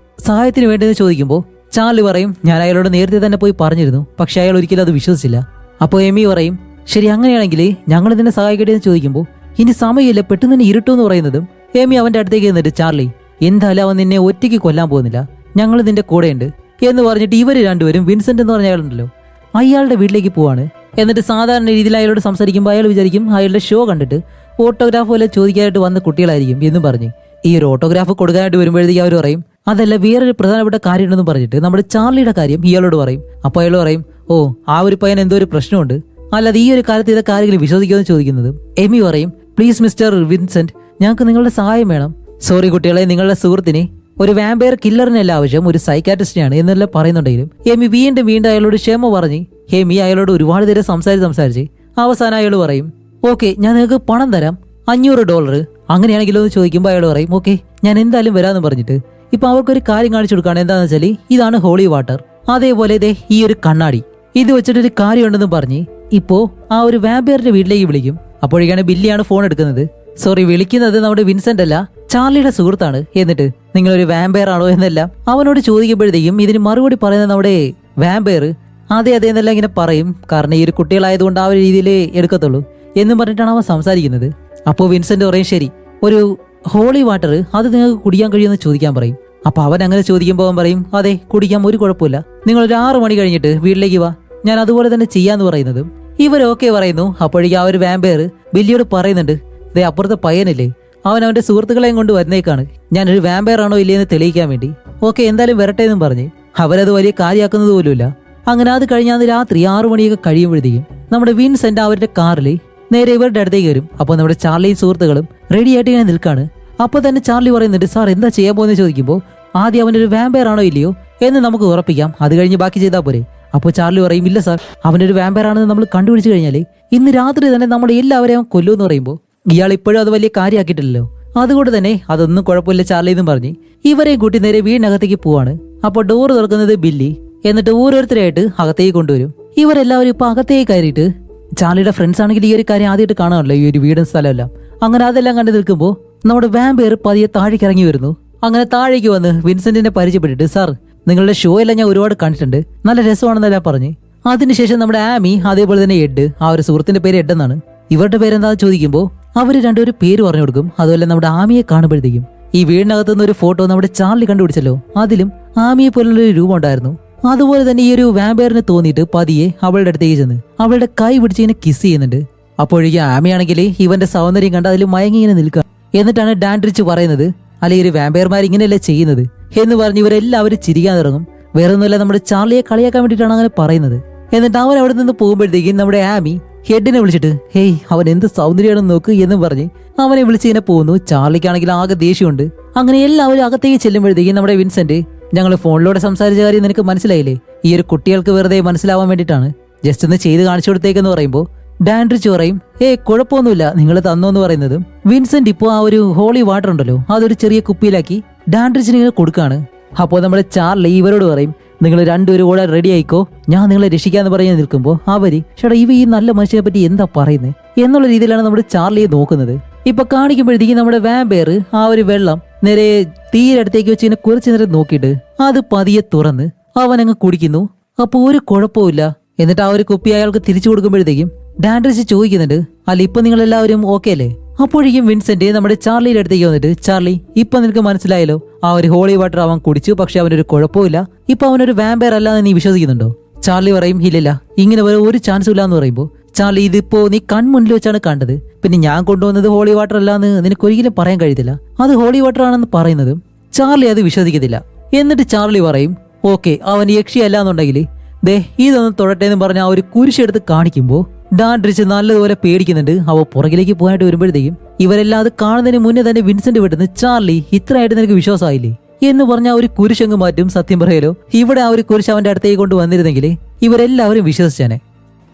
സഹായത്തിന് വേണ്ടതെന്ന് ചോദിക്കുമ്പോൾ ചാർലി പറയും ഞാൻ അയാളോട് നേരത്തെ തന്നെ പോയി പറഞ്ഞിരുന്നു, പക്ഷെ അയാൾ ഒരിക്കലും അത് വിശ്വസിച്ചില്ല. അപ്പോൾ എമി പറയും ശരി, അങ്ങനെയാണെങ്കിൽ ഞങ്ങൾ ഇതിനെ സഹായിക്കട്ടെ എന്ന് ചോദിക്കുമ്പോൾ ഇനി സമയമില്ല, പെട്ടെന്ന് തന്നെ ഇരുട്ടെന്ന് പറയുന്നതും എമി അവന്റെ അടുത്തേക്ക് നിന്നിട്ട് ചാർലി എന്തായാലും അവൻ നിന്നെ ഒറ്റയ്ക്ക് കൊല്ലാൻ പോകുന്നില്ല, ഞങ്ങൾ നിന്റെ കൂടെയുണ്ട് എന്ന് പറഞ്ഞിട്ട് ഇവർ രണ്ടുപേരും വിൻസെന്റ് എന്ന് പറഞ്ഞ അയാളുണ്ടല്ലോ അയാളുടെ വീട്ടിലേക്ക് പോവാണ്. എന്നിട്ട് സാധാരണ രീതിയിൽ അയാളോട് സംസാരിക്കുമ്പോൾ അയാൾ വിചാരിക്കും അയാളുടെ ഷോ കണ്ടിട്ട് ഓട്ടോഗ്രാഫ് പോലെ ചോദിക്കാനായിട്ട് വന്ന കുട്ടികളായിരിക്കും എന്നും പറഞ്ഞ് ഈ ഒരു ഓട്ടോഗ്രാഫ് കൊടുക്കാനായിട്ട് വരുമ്പോഴത്തേക്ക് അവർ പറയും അതല്ല, വേറൊരു പ്രധാനപ്പെട്ട കാര്യം ഉണ്ടെന്ന് പറഞ്ഞിട്ട് നമ്മുടെ ചാർലിയുടെ കാര്യം ഇയാളോട് പറയും. അപ്പോൾ അയാൾ പറയും ഓ, ആ ഒരു പയ്യൻ എന്തോ ഒരു പ്രശ്നമുണ്ട്, അല്ലാതെ ഈ ഒരു കാലത്ത് ഇതൊക്കെ ആരെങ്കിലും വിശ്വസിക്കുമെന്ന് ചോദിക്കുന്നത്. എമി പറയും, പ്ലീസ് മിസ്റ്റർ വിൻസെന്റ്, ഞങ്ങൾക്ക് നിങ്ങളുടെ സഹായം വേണം. സോറി കുട്ടികളെ, നിങ്ങളുടെ സുഹൃത്തിനെ ഒരു വാമ്പയർ കില്ലറിനല്ല ആവശ്യം, ഒരു സൈക്കാട്രിസ്റ്റിനെയാണ് എന്നെല്ലാം പറയുന്നുണ്ടെങ്കിലും എമി വീണ്ടും വീണ്ടും അയാളോട് ക്ഷമ പറഞ്ഞ് എമി അയാളോട് ഒരുപാട് നേരം സംസാരിച്ച് അവസാനം അയാൾ പറയും, ഓക്കെ ഞാൻ നിങ്ങൾക്ക് പണം തരാം, $500. അങ്ങനെയാണെങ്കിലോ എന്ന് ചോദിക്കുമ്പോൾ അയാൾ പറയും, ഓക്കെ ഞാൻ എന്തായാലും വരാമെന്ന് പറഞ്ഞിട്ട് ഇപ്പൊ അവർക്കൊരു കാര്യം കാണിച്ചു കൊടുക്കുകയാണ്. എന്താണെന്ന് വെച്ചാൽ ഇതാണ് ഹോളി വാട്ടർ, അതേപോലെ ഇതേ ഈ ഒരു കണ്ണാടി, ഇത് വെച്ചിട്ടൊരു കാര്യമുണ്ടെന്ന് പറഞ്ഞ് ഇപ്പോ ആ ഒരു വാമ്പയറിന്റെ വീട്ടിലേക്ക് വിളിക്കും. അപ്പോഴേക്കാണ് ബില്ലിയാണ് ഫോൺ എടുക്കുന്നത്. സോറി, വിളിക്കുന്നത് നമ്മുടെ വിൻസെന്റ് അല്ല, ചാർലിയുടെ സുഹൃത്താണ്. എന്നിട്ട് നിങ്ങളൊരു വാമ്പയർ ആണോ എന്നെല്ലാം അവനോട് ചോദിക്കുമ്പോഴത്തേക്കും ഇതിന് മറുപടി പറയുന്നത് നമ്മുടെ വാമ്പയർ അതെ അതെ എന്നെല്ലാം ഇങ്ങനെ പറയും. കാരണം ഈ ഒരു കുട്ടികളായതുകൊണ്ട് ആ ഒരു രീതിയിൽ എടുക്കത്തുള്ളൂ എന്നും പറഞ്ഞിട്ടാണ് അവൻ സംസാരിക്കുന്നത്. അപ്പോൾ വിൻസെന്റ് പറയും, ശരി ഒരു ഹോളി വാട്ടർ അത് നിങ്ങൾക്ക് കുടിക്കാൻ കഴിയുമെന്ന് ചോദിക്കാൻ പറയും. അപ്പൊ അവൻ അങ്ങനെ ചോദിക്കുമ്പോൾ അവൻ പറയും, അതെ കുടിക്കാൻ ഒരു കുഴപ്പമില്ല, നിങ്ങളൊരു 6 മണി കഴിഞ്ഞിട്ട് വീട്ടിലേക്ക് വാ, ഞാൻ അതുപോലെ തന്നെ ചെയ്യാന്ന് പറയുന്നതും ഇവരൊക്കെ പറയുന്നു. അപ്പോഴേക്കും ആ ഒരു വാമ്പയർ ബില്ലിയോട് പറയുന്നുണ്ട്, ദേ അപ്പുറത്തെ പയ്യനില്ലേ, അവൻ അവന്റെ സുഹൃത്തുക്കളെയും കൊണ്ട് വരുന്നേക്കാണ്, ഞാനൊരു വാമ്പയർ ആണോ ഇല്ലേന്ന് തെളിയിക്കാൻ വേണ്ടി. ഓക്കെ എന്തായാലും വരട്ടെ എന്നും പറഞ്ഞ് അവരത് വലിയ കാര്യമാക്കുന്നത് പോലുമില്ല. അങ്ങനെ അത് കഴിഞ്ഞാൽ രാത്രി 6 മണിയൊക്കെ കഴിയുമ്പോഴത്തേക്കും നമ്മുടെ വിൻസെന്റ് അവരുടെ കാറിൽ നേരെ ഇവരുടെ അടുത്തേക്ക് വരും. അപ്പോൾ നമ്മുടെ ചാർലിയും സുഹൃത്തുക്കളും റെഡി ആയിട്ട് ഇങ്ങനെ നിൽക്കാണ്. അപ്പൊ തന്നെ ചാർലി പറയുന്നുണ്ട്, സാർ എന്താ ചെയ്യാൻ പോകുന്നത് ചോദിക്കുമ്പോൾ ആദ്യം അവനൊരു വാമ്പയർ ആണോ ഇല്ലയോ എന്ന് നമുക്ക് ഉറപ്പിക്കാം, അത് കഴിഞ്ഞ് ബാക്കി ചെയ്താൽ പോരെ. അപ്പോൾ ചാർലി പറയും, ഇല്ല സാർ, അവനൊരു വാമ്പയർ ആണെന്ന് നമ്മൾ കണ്ടുപിടിച്ചു കഴിഞ്ഞാൽ ഇന്ന് രാത്രി തന്നെ നമ്മൾ എല്ലാവരെയും കൊല്ലുമെന്ന് പറയുമ്പോൾ ഇയാൾ ഇപ്പോഴും അത് വലിയ കാര്യമാക്കിയിട്ടില്ലല്ലോ, അതുകൊണ്ട് തന്നെ അതൊന്നും കുഴപ്പമില്ല ചാർലി എന്നും പറഞ്ഞ് ഇവരെയും കൂട്ടി നേരെ വീടിനകത്തേക്ക് പോവാണ്. അപ്പോൾ ഡോർ തുറക്കുന്നത് ബില്ലി, എന്നിട്ട് ഓരോരുത്തരായിട്ട് അകത്തേക്ക് കൊണ്ടുവരും. ഇവരെല്ലാവരും ഇപ്പൊ അകത്തേക്ക് കയറിയിട്ട് ചാർലിയുടെ ഫ്രണ്ട്സ് ആണെങ്കിൽ ഈ ഒരു കാര്യം ആദ്യമായിട്ട് കാണാമല്ലോ, ഈ ഒരു വീടും സ്ഥലമെല്ലാം. അങ്ങനെ അതെല്ലാം കണ്ടു നിൽക്കുമ്പോൾ നമ്മുടെ വാമ്പയർ പതിയെ താഴേക്ക് ഇറങ്ങി വരുന്നു. അങ്ങനെ താഴേക്ക് വന്ന് വിൻസെന്റിനെ പരിചയപ്പെട്ടിട്ട്, സാർ നിങ്ങളുടെ ഷോ എല്ലാം ഞാൻ ഒരുപാട് കണ്ടിട്ടുണ്ട്, നല്ല രസമാണെന്നെല്ലാം പറഞ്ഞ് അതിനുശേഷം നമ്മുടെ ആമി അതേപോലെ തന്നെ എഡ്, ആ ഒരു സുഹൃത്തിന്റെ പേര് എഡ് എന്നാണ്, ഇവരുടെ പേരെന്താന്ന് ചോദിക്കുമ്പോൾ അവര് രണ്ടുപേരും പേര് പറഞ്ഞു കൊടുക്കും. അതുപോലെ നമ്മുടെ ആമിയെ കാണുമ്പോഴത്തേക്കും ഈ വീടിനകത്തുനിന്ന് ഒരു ഫോട്ടോ നമ്മുടെ ചാർലി കണ്ടുപിടിച്ചല്ലോ, അതിലും ആമിയെ പോലുള്ള ഒരു രൂപം ഉണ്ടായിരുന്നു. അതുപോലെ തന്നെ ഈ ഒരു വാമ്പയറിന് തോന്നിയിട്ട് പതിയെ അവളുടെ അടുത്തേക്ക് ചെന്ന് അവളുടെ കൈ പിടിച്ച് ഇങ്ങനെ കിസ് ചെയ്യുന്നുണ്ട്. അപ്പോഴേക്കും ആമിയാണെങ്കിൽ ഇവന്റെ സൗന്ദര്യം കണ്ട് അതിൽ മയങ്ങി ഇങ്ങനെ നിൽക്കുക. എന്നിട്ടാണ് ഡാൻഡ്രിച്ച് പറയുന്നത്, അല്ലെ ഒരു വാമ്പയർമാർ ഇങ്ങനെയല്ലേ ചെയ്യുന്നത് എന്ന് പറഞ്ഞ് ഇവരെല്ലാവരും ചിരിക്കാൻ തുടങ്ങും. വേറെ ഒന്നുമല്ല, നമ്മുടെ ചാർലിയെ കളിയാക്കാൻ വേണ്ടിയിട്ടാണ് അങ്ങനെ പറയുന്നത്. എന്നിട്ട് അവൻ അവിടെ നിന്ന് പോകുമ്പോഴത്തേക്കും നമ്മുടെ ആമി ഹെഡിനെ വിളിച്ചിട്ട്, ഹേയ് അവൻ എന്ത് സൗന്ദര്യമാണെന്ന് നോക്ക് എന്ന് പറഞ്ഞ് അവനെ വിളിച്ച് ഇങ്ങനെ പോകുന്നു. ചാർലിക്കാണെങ്കിൽ ആകെ ദേഷ്യമുണ്ട്. അങ്ങനെ എല്ലാവരും അകത്തേക്ക് ചെല്ലുമ്പോഴത്തേക്കും നമ്മുടെ വിൻസെന്റ്, ഞങ്ങൾ ഫോണിലൂടെ സംസാരിച്ച കാര്യം നിനക്ക് മനസ്സിലായില്ലേ, ഈ ഒരു കുട്ടികൾക്ക് വെറുതെ മനസ്സിലാവാൻ വേണ്ടിയിട്ടാണ്, ജസ്റ്റ് ഒന്ന് ചെയ്ത് കാണിച്ചു കൊടുത്തേക്കെന്ന് പറയുമ്പോൾ ഡാൻഡ്രിച്ച് പറയും, കുഴപ്പമൊന്നുമില്ല നിങ്ങൾ തന്നോന്ന് പറയുന്നതും വിൻസെന്റ് ഇപ്പോൾ ആ ഒരു ഹോളി വാട്ടർ ഉണ്ടല്ലോ അതൊരു ചെറിയ കുപ്പിയിലാക്കി ഡാൻഡ്രിച്ചിന് ഇങ്ങനെ കൊടുക്കാണ്. അപ്പോൾ നമ്മുടെ ചാർലി ഇവരോട് പറയും, നിങ്ങൾ രണ്ടുപേരും കൂടെ റെഡി ആയിക്കോ, ഞാൻ നിങ്ങളെ രക്ഷിക്കാന്ന് പറഞ്ഞ് നിൽക്കുമ്പോൾ അവര് ചേട്ടാ ഇവ ഈ നല്ല മനുഷ്യനെ പറ്റി എന്താ പറയുന്നത് എന്നുള്ള രീതിയിലാണ് നമ്മുടെ ചാർലിയെ നോക്കുന്നത്. ഇപ്പൊ കാണിക്കുമ്പോഴത്തേക്കും നമ്മുടെ വാമ്പയർ ആ ഒരു വെള്ളം നേരെ തീരടുത്തേക്ക് വെച്ച് ഇങ്ങനെ കുറച്ചു നേരം നോക്കിയിട്ട് അത് പതിയെ തുറന്ന് അവനങ്ങ് കുടിക്കുന്നു. അപ്പൊ ഒരു കുഴപ്പമില്ല. എന്നിട്ട് ആ ഒരു കുപ്പി അയാൾക്ക് തിരിച്ചു കൊടുക്കുമ്പോഴത്തേക്കും ഡാൻഡ്രിച്ച് ചോദിക്കുന്നുണ്ട്, അല്ല ഇപ്പൊ നിങ്ങൾ എല്ലാവരും ഓക്കെ അല്ലേ? അപ്പോഴേക്കും വിൻസെന്റ് നമ്മുടെ ചാർലിയുടെ അടുത്തേക്ക് വന്നിട്ട്, ചാർലി ഇപ്പൊ നിനക്ക് മനസ്സിലായല്ലോ, ആ ഒരു ഹോളി വാട്ടർ അവൻ കുടിച്ചു, പക്ഷെ അവനൊരു കുഴപ്പമില്ല, ഇപ്പൊ അവനൊരു വാമ്പയർ അല്ലാന്ന് നീ വിശ്വസിക്കുന്നുണ്ടോ? ചാർലി പറയും, ഇല്ലില്ല, ഇങ്ങനെ വരെ ഒരു ചാൻസും ഇല്ലാന്ന് പറയുമ്പോൾ ചാർലി, ഇതിപ്പോ നീ കൺമുന്നിൽ വെച്ചാണ് കണ്ടത്, പിന്നെ ഞാൻ കൊണ്ടുവന്നത് ഹോളി വാട്ടർ അല്ലാന്ന് നിനക്ക് ഒരിക്കലും പറയാൻ കഴിയത്തില്ല, അത് ഹോളി വാട്ടർ ആണെന്ന് പറയുന്നതും ചാർലി അത് വിശ്വസിക്കത്തില്ല. എന്നിട്ട് ചാർലി പറയും, ഓക്കെ അവൻ യക്ഷിയല്ല എന്നുണ്ടെങ്കിൽ ദേ ഇതൊന്നും തൊടട്ടെ എന്ന് പറഞ്ഞ ആ ഒരു കുരിശെടുത്ത് കാണിക്കുമ്പോൾ ഡാൻഡ്രിച്ച് നല്ലതുപോലെ പേടിക്കുന്നുണ്ട്. അവ പുറകിലേക്ക് പോകാനായിട്ട് വരുമ്പോഴത്തേക്കും ഇവരെല്ലാം അത് കാണുന്നതിന് മുന്നേ തന്നെ വിൻസെന്റ് വിട്ടുന്ന, ചാർലി ഇത്രയായിട്ട് നിനക്ക് വിശ്വാസമായില്ലേ എന്ന് പറഞ്ഞ ആ ഒരു കുരിശങ്ങ് മാറ്റും. സത്യം പറയലോ, ഇവിടെ ആ ഒരു കുരിശ് അവന്റെ അടുത്തേക്ക് കൊണ്ട് വന്നിരുന്നെങ്കിൽ ഇവരെല്ലാവരും വിശ്വസിച്ചാനെ.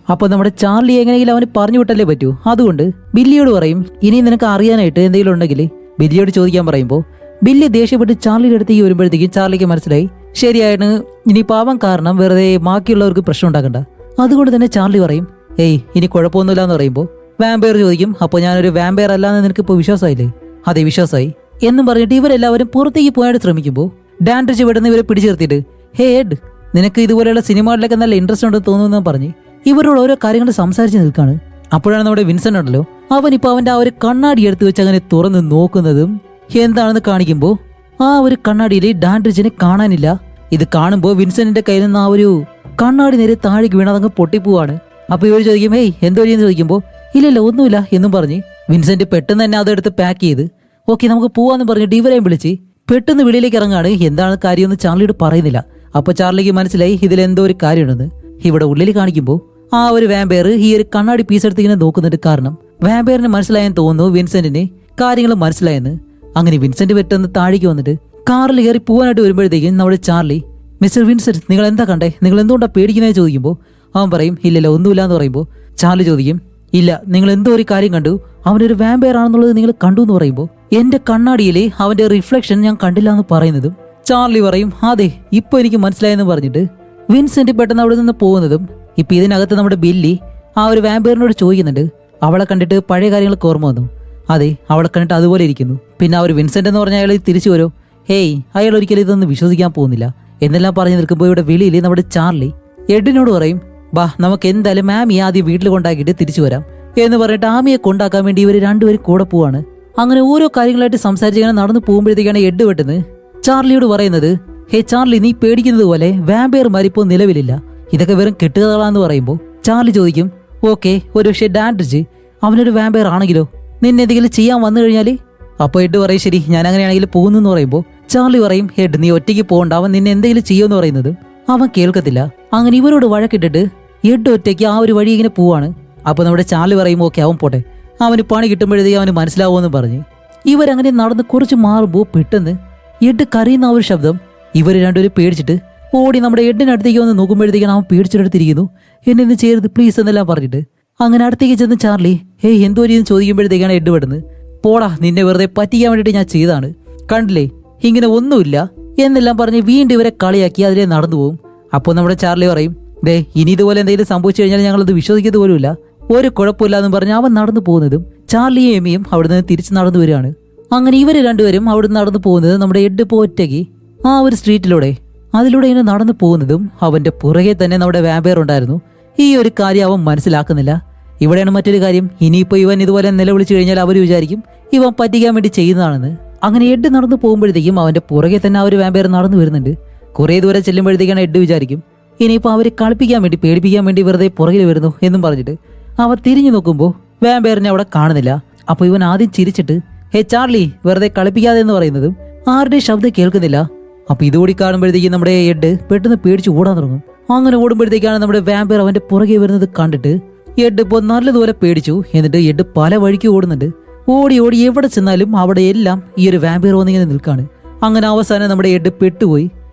അപ്പൊ നമ്മുടെ ചാർലി എങ്ങനെയെങ്കിലും അവന് പറഞ്ഞു വിട്ടല്ലേ പറ്റൂ. അതുകൊണ്ട് ബില്ലിയോട് പറയും, ഇനി നിനക്ക് അറിയാനായിട്ട് എന്തെങ്കിലും ഉണ്ടെങ്കിൽ ബില്ലിയോട് ചോദിക്കാൻ പറയുമ്പോൾ ബില്ലി ദേഷ്യപ്പെട്ട് ചാർലിയുടെ അടുത്തേക്ക് വരുമ്പോഴത്തേക്കും ചാർലിക്ക് മനസ്സിലായി, ശരിയാണ്, ഇനി പാവം കാരണം വെറുതെ ബാക്കിയുള്ളവർക്ക് പ്രശ്നം ഉണ്ടാക്കണ്ട. അതുകൊണ്ട് തന്നെ ചാർലി പറയും, ഇനി കുഴപ്പമൊന്നുമില്ല എന്ന് പറയുമ്പോൾ വാമ്പയർ ചോദിക്കും, അപ്പോൾ ഞാനൊരു വാമ്പയർ അല്ലാന്ന് നിനക്ക് ഇപ്പോൾ വിശ്വാസമായില്ലേ? അതെ വിശ്വാസമായി എന്നും പറഞ്ഞിട്ട് ഇവരെല്ലാവരും പുറത്തേക്ക് പോയായിട്ട് ശ്രമിക്കുമ്പോൾ ഡാൻഡ്രിച്ച് വിടുന്ന ഇവരെ പിടിച്ചു നിർത്തിയിട്ട്, എഡ് നിനക്ക് ഇതുപോലെയുള്ള സിനിമകളിലൊക്കെ നല്ല ഇൻട്രസ്റ്റ് ഉണ്ടെന്ന് തോന്നുന്നു പറഞ്ഞ് ഇവരോട് ഓരോ കാര്യങ്ങൾ സംസാരിച്ച് നിൽക്കാണ്. അപ്പോഴാണ് നമ്മുടെ വിൻസെന്റ് ഉണ്ടല്ലോ, അവൻ ഇപ്പൊ അവന്റെ ആ ഒരു കണ്ണാടി എടുത്ത് വെച്ച് അങ്ങനെ തുറന്ന് നോക്കുന്നതും എന്താണെന്ന് കാണിക്കുമ്പോൾ ആ ഒരു കണ്ണാടിയിൽ ഡാൻഡ്രിച്ചിനെ കാണാനില്ല. ഇത് കാണുമ്പോൾ വിൻസെന്റിന്റെ കയ്യിൽ നിന്ന് ആ ഒരു കണ്ണാടി നേരെ താഴേക്ക് വീണ അതങ്ങ് പൊട്ടിപ്പോവാണ്. അപ്പൊ ഇവർ ചോദിക്കും, എന്തോ ചെയ്യുന്നു ചോദിക്കുമ്പോൾ ഇല്ലല്ല ഒന്നുമില്ല എന്നും പറഞ്ഞ് വിൻസെന്റ് പെട്ടെന്ന് തന്നെ അതെടുത്ത് പാക്ക് ചെയ്ത് ഓക്കെ നമുക്ക് പോവാന്ന് പറഞ്ഞിട്ട് ഇവരെയും വിളിച്ച് പെട്ടെന്ന് വെളിയിലേക്ക് ഇറങ്ങാണ്. എന്താണ് കാര്യമെന്ന് ചാർലിയോട് പറയുന്നില്ല. അപ്പൊ ചാർലിക്ക് മനസ്സിലായി ഇതിലെന്തോ ഒരു കാര്യമുണ്ടെന്ന്. ഇവിടെ ഉള്ളിൽ കാണിക്കുമ്പോൾ ആ ഒരു വാമ്പയർ ഈ ഒരു കണ്ണാടി പീസ് എടുത്ത് ഇങ്ങനെ നോക്കുന്നുണ്ട്. കാരണം വാമ്പയറിന് മനസ്സിലായെന്ന് തോന്നുന്നു വിൻസെന്റിന് കാര്യങ്ങൾ മനസ്സിലായെന്ന്. അങ്ങനെ വിൻസെന്റ് പെട്ടെന്ന് താഴേക്ക് വന്നിട്ട് കാറിൽ കയറി പോകാനായിട്ട് വരുമ്പോഴത്തേക്കും നമ്മുടെ ചാർലി, മിസ്റ്റർ വിൻസെന്റ് നിങ്ങൾ എന്താ കണ്ടേ, നിങ്ങൾ എന്തുകൊണ്ടാണ് പേടിക്കുന്നത് ചോദിക്കുമ്പോൾ അവൻ പറയും ഇല്ലല്ലോ ഒന്നുമില്ല എന്ന് പറയുമ്പോൾ ചാർലി ചോദിക്കും ഇല്ല നിങ്ങൾ എന്തോ ഒരു കാര്യം കണ്ടു, അവനൊരു വാമ്പയർ ആണെന്നുള്ളത് നിങ്ങൾ കണ്ടു എന്ന് പറയുമ്പോൾ എന്റെ കണ്ണാടിയിലെ അവന്റെ റിഫ്ലക്ഷൻ ഞാൻ കണ്ടില്ല എന്ന് പറയുന്നതും ചാർലി പറയും അതെ ഇപ്പൊ എനിക്ക് മനസ്സിലായെന്ന് പറഞ്ഞിട്ട് വിൻസെന്റ് പെട്ടെന്ന് അവിടെ നിന്ന് പോകുന്നതും ഇപ്പൊ ഇതിനകത്ത് നമ്മുടെ ബില്ലി ആ ഒരു വാമ്പയറിനോട് ചോദിക്കുന്നുണ്ട് അവളെ കണ്ടിട്ട് പഴയ കാര്യങ്ങളൊക്കെ ഓർമ്മ വന്നു. അതെ അവളെ കണ്ടിട്ട് അതുപോലെ ഇരിക്കുന്നു. പിന്നെ ആ ഒരു വിൻസെന്റ് എന്ന് പറഞ്ഞ അയാൾ തിരിച്ചു വരോ, ഹേയ് അയാൾ ഒരിക്കലും ഇതൊന്നും വിശ്വസിക്കാൻ പോകുന്നില്ല എന്നെല്ലാം പറഞ്ഞു നിൽക്കുമ്പോൾ ഇവിടെ വെളിയിൽ നമ്മുടെ ചാർലി എഡിനോട് പറയും ബാ നമുക്ക് എന്തായാലും മാമിയെ ആദ്യം വീട്ടിൽ കൊണ്ടാക്കിയിട്ട് തിരിച്ചു വരാം എന്ന് പറഞ്ഞിട്ട് ആമിയെ കൊണ്ടാക്കാൻ വേണ്ടി ഇവർ രണ്ടുപേരും കൂടെ പോവാണ്. അങ്ങനെ ഓരോ കാര്യങ്ങളായിട്ട് സംസാരിച്ച് ഇങ്ങനെ നടന്നു പോകുമ്പോഴത്തേക്കാണ് എഡ് വെട്ടുന്നത് ചാർലിയോട് പറയുന്നത് ഹേ ചാർലി നീ പേടിക്കുന്നത് പോലെ വാമ്പയർ മരിപ്പോ നിലവിലില്ല, ഇതൊക്കെ വെറും കെട്ടുകഥകളാന്ന് പറയുമ്പോൾ ചാർലി ചോദിക്കും ഓക്കെ ഒരു പക്ഷേ ഡാൻഡ്രിച്ച് അവനൊരു വാമ്പയർ ആണെങ്കിലോ, നിന്നെ എന്തെങ്കിലും ചെയ്യാൻ വന്നു കഴിഞ്ഞാല്? അപ്പോൾ എഡ് പറയും ശരി ഞാൻ അങ്ങനെയാണെങ്കിൽ പോകുന്നു പറയുമ്പോൾ ചാർലി പറയും ഹെഡ് നീ ഒറ്റയ്ക്ക് പോകണ്ട, അവൻ നിന്നെ എന്തെങ്കിലും ചെയ്യുമെന്ന് പറയുന്നത് അവൻ കേൾക്കത്തില്ല. അങ്ങനെ ഇവരോട് വഴക്കിട്ടിട്ട് എഡ് ഒറ്റയ്ക്ക് ആ ഒരു വഴി ഇങ്ങനെ പോവാണ്. അപ്പൊ നമ്മുടെ ചാർലി പറയും ഓക്കെ അവൻ പോട്ടെ, അവന് പണി കിട്ടുമ്പോഴത്തേക്ക് അവന് മനസ്സിലാവുമെന്ന് പറഞ്ഞ് ഇവരങ്ങനെ നടന്ന് കുറച്ച് മാറുമ്പോൾ പെട്ടെന്ന് എഡ് കരയുന്ന ആ ഒരു ശബ്ദം ഇവർ രണ്ടുപേരും പേടിച്ചിട്ട് ഓടി നമ്മുടെ എഡിനടുത്തേക്ക് വന്ന് നോക്കുമ്പോഴത്തേക്കാണ് അവൻ പേടിച്ചെടുത്തിരിക്കുന്നു. എന്നെ ചെയ്യരുത് പ്ലീസ് എന്നെല്ലാം പറഞ്ഞിട്ട് അങ്ങനെ അടുത്തേക്ക് ചെന്ന് ചാർലി ഹേയ് എന്തോ രീതിന്ന് ചോദിക്കുമ്പോഴത്തേക്കാണ് എഡ് പെടുന്നത് പോടാ നിന്നെ വെറുതെ പറ്റിക്കാൻ വേണ്ടിയിട്ട് ഞാൻ ചെയ്താണ്, കണ്ടില്ലേ ഇങ്ങനെ ഒന്നുമില്ല എന്നെല്ലാം പറഞ്ഞ് വീണ്ടും ഇവരെ കളിയാക്കി അതിലെ നടന്നു പോകും. അപ്പോൾ നമ്മുടെ ചാർലി പറയും ദേ ഇനി ഇതുപോലെ എന്തെങ്കിലും സംഭവിച്ചു കഴിഞ്ഞാൽ ഞങ്ങളത് വിശ്വസിക്കുന്നത് പോലുമില്ല, ഒരു കുഴപ്പമില്ല എന്ന് പറഞ്ഞ് അവൻ നടന്നു പോകുന്നതും ചാർലിയും എമിയും അവിടെ നിന്ന് തിരിച്ച് നടന്നു വരികയാണ്. അങ്ങനെ ഇവര് രണ്ടുപേരും അവിടെ നിന്ന് നടന്നു പോകുന്നത് നമ്മുടെ എഡ് ഒറ്റയ്ക്ക് ആ ഒരു സ്ട്രീറ്റിലൂടെ അതിലൂടെ ഇങ്ങനെ നടന്നു പോകുന്നതും അവന്റെ പുറകെ തന്നെ നമ്മുടെ വാമ്പയർ ഉണ്ടായിരുന്നു. ഈ ഒരു കാര്യം അവൻ മനസ്സിലാക്കുന്നില്ല. ഇവിടെയാണ് മറ്റൊരു കാര്യം, ഇനിയിപ്പോ ഇവൻ ഇതുപോലെ നിലവിളിച്ചു കഴിഞ്ഞാൽ അവർ വിചാരിക്കും ഇവൻ പറ്റിക്കാൻ വേണ്ടി ചെയ്യുന്നതാണെന്ന്. അങ്ങനെ എഡ് നടന്നു പോകുമ്പോഴത്തേക്കും അവന്റെ പുറകെ തന്നെ ആ ഒരു വാമ്പയർ നടന്നു വരുന്നുണ്ട്. കുറെ ദൂരം ചെല്ലുമ്പോഴത്തേക്കാണ് എഡ് വിചാരിക്കും ഇനിയിപ്പോ അവരെ കളിപ്പിക്കാൻ വേണ്ടി പേടിപ്പിക്കാൻ വേണ്ടി വെറുതെ പുറകിൽ വരുന്നു എന്നും പറഞ്ഞിട്ട് അവൻ തിരിഞ്ഞു നോക്കുമ്പോൾ വാമ്പയറിനെ അവിടെ കാണുന്നില്ല. അപ്പൊ ഇവൻ ആദ്യം ചിരിച്ചിട്ട് ഹേ ചാർലി വെറുതെ കളിപ്പിക്കാതെ എന്ന് പറയുന്നതും ആരുടെയും ശബ്ദം കേൾക്കുന്നില്ല. അപ്പൊ ഇതുകൂടി കാണുമ്പോഴത്തേക്കും നമ്മുടെ എഡ് പെട്ടെന്ന് പേടിച്ച് ഓടാൻ തുടങ്ങും. അങ്ങനെ ഓടുമ്പോഴത്തേക്കാണ് നമ്മുടെ വാമ്പയർ അവന്റെ പുറകെ വരുന്നത് കണ്ടിട്ട് എഡ് ഇപ്പോൾ നല്ലതുപോലെ പേടിച്ചു. എന്നിട്ട് എഡ് പല വഴിക്ക് ഓടുന്നുണ്ട്. ഓടി ഓടി എവിടെ ചെന്നാലും അവിടെ എല്ലാം ഈ ഒരു വാമ്പയർ വന്നിങ്ങനെ നിൽക്കാണ്. അങ്ങനെ അവസാനം നമ്മുടെ എഡ് പെട്ടുപോയി.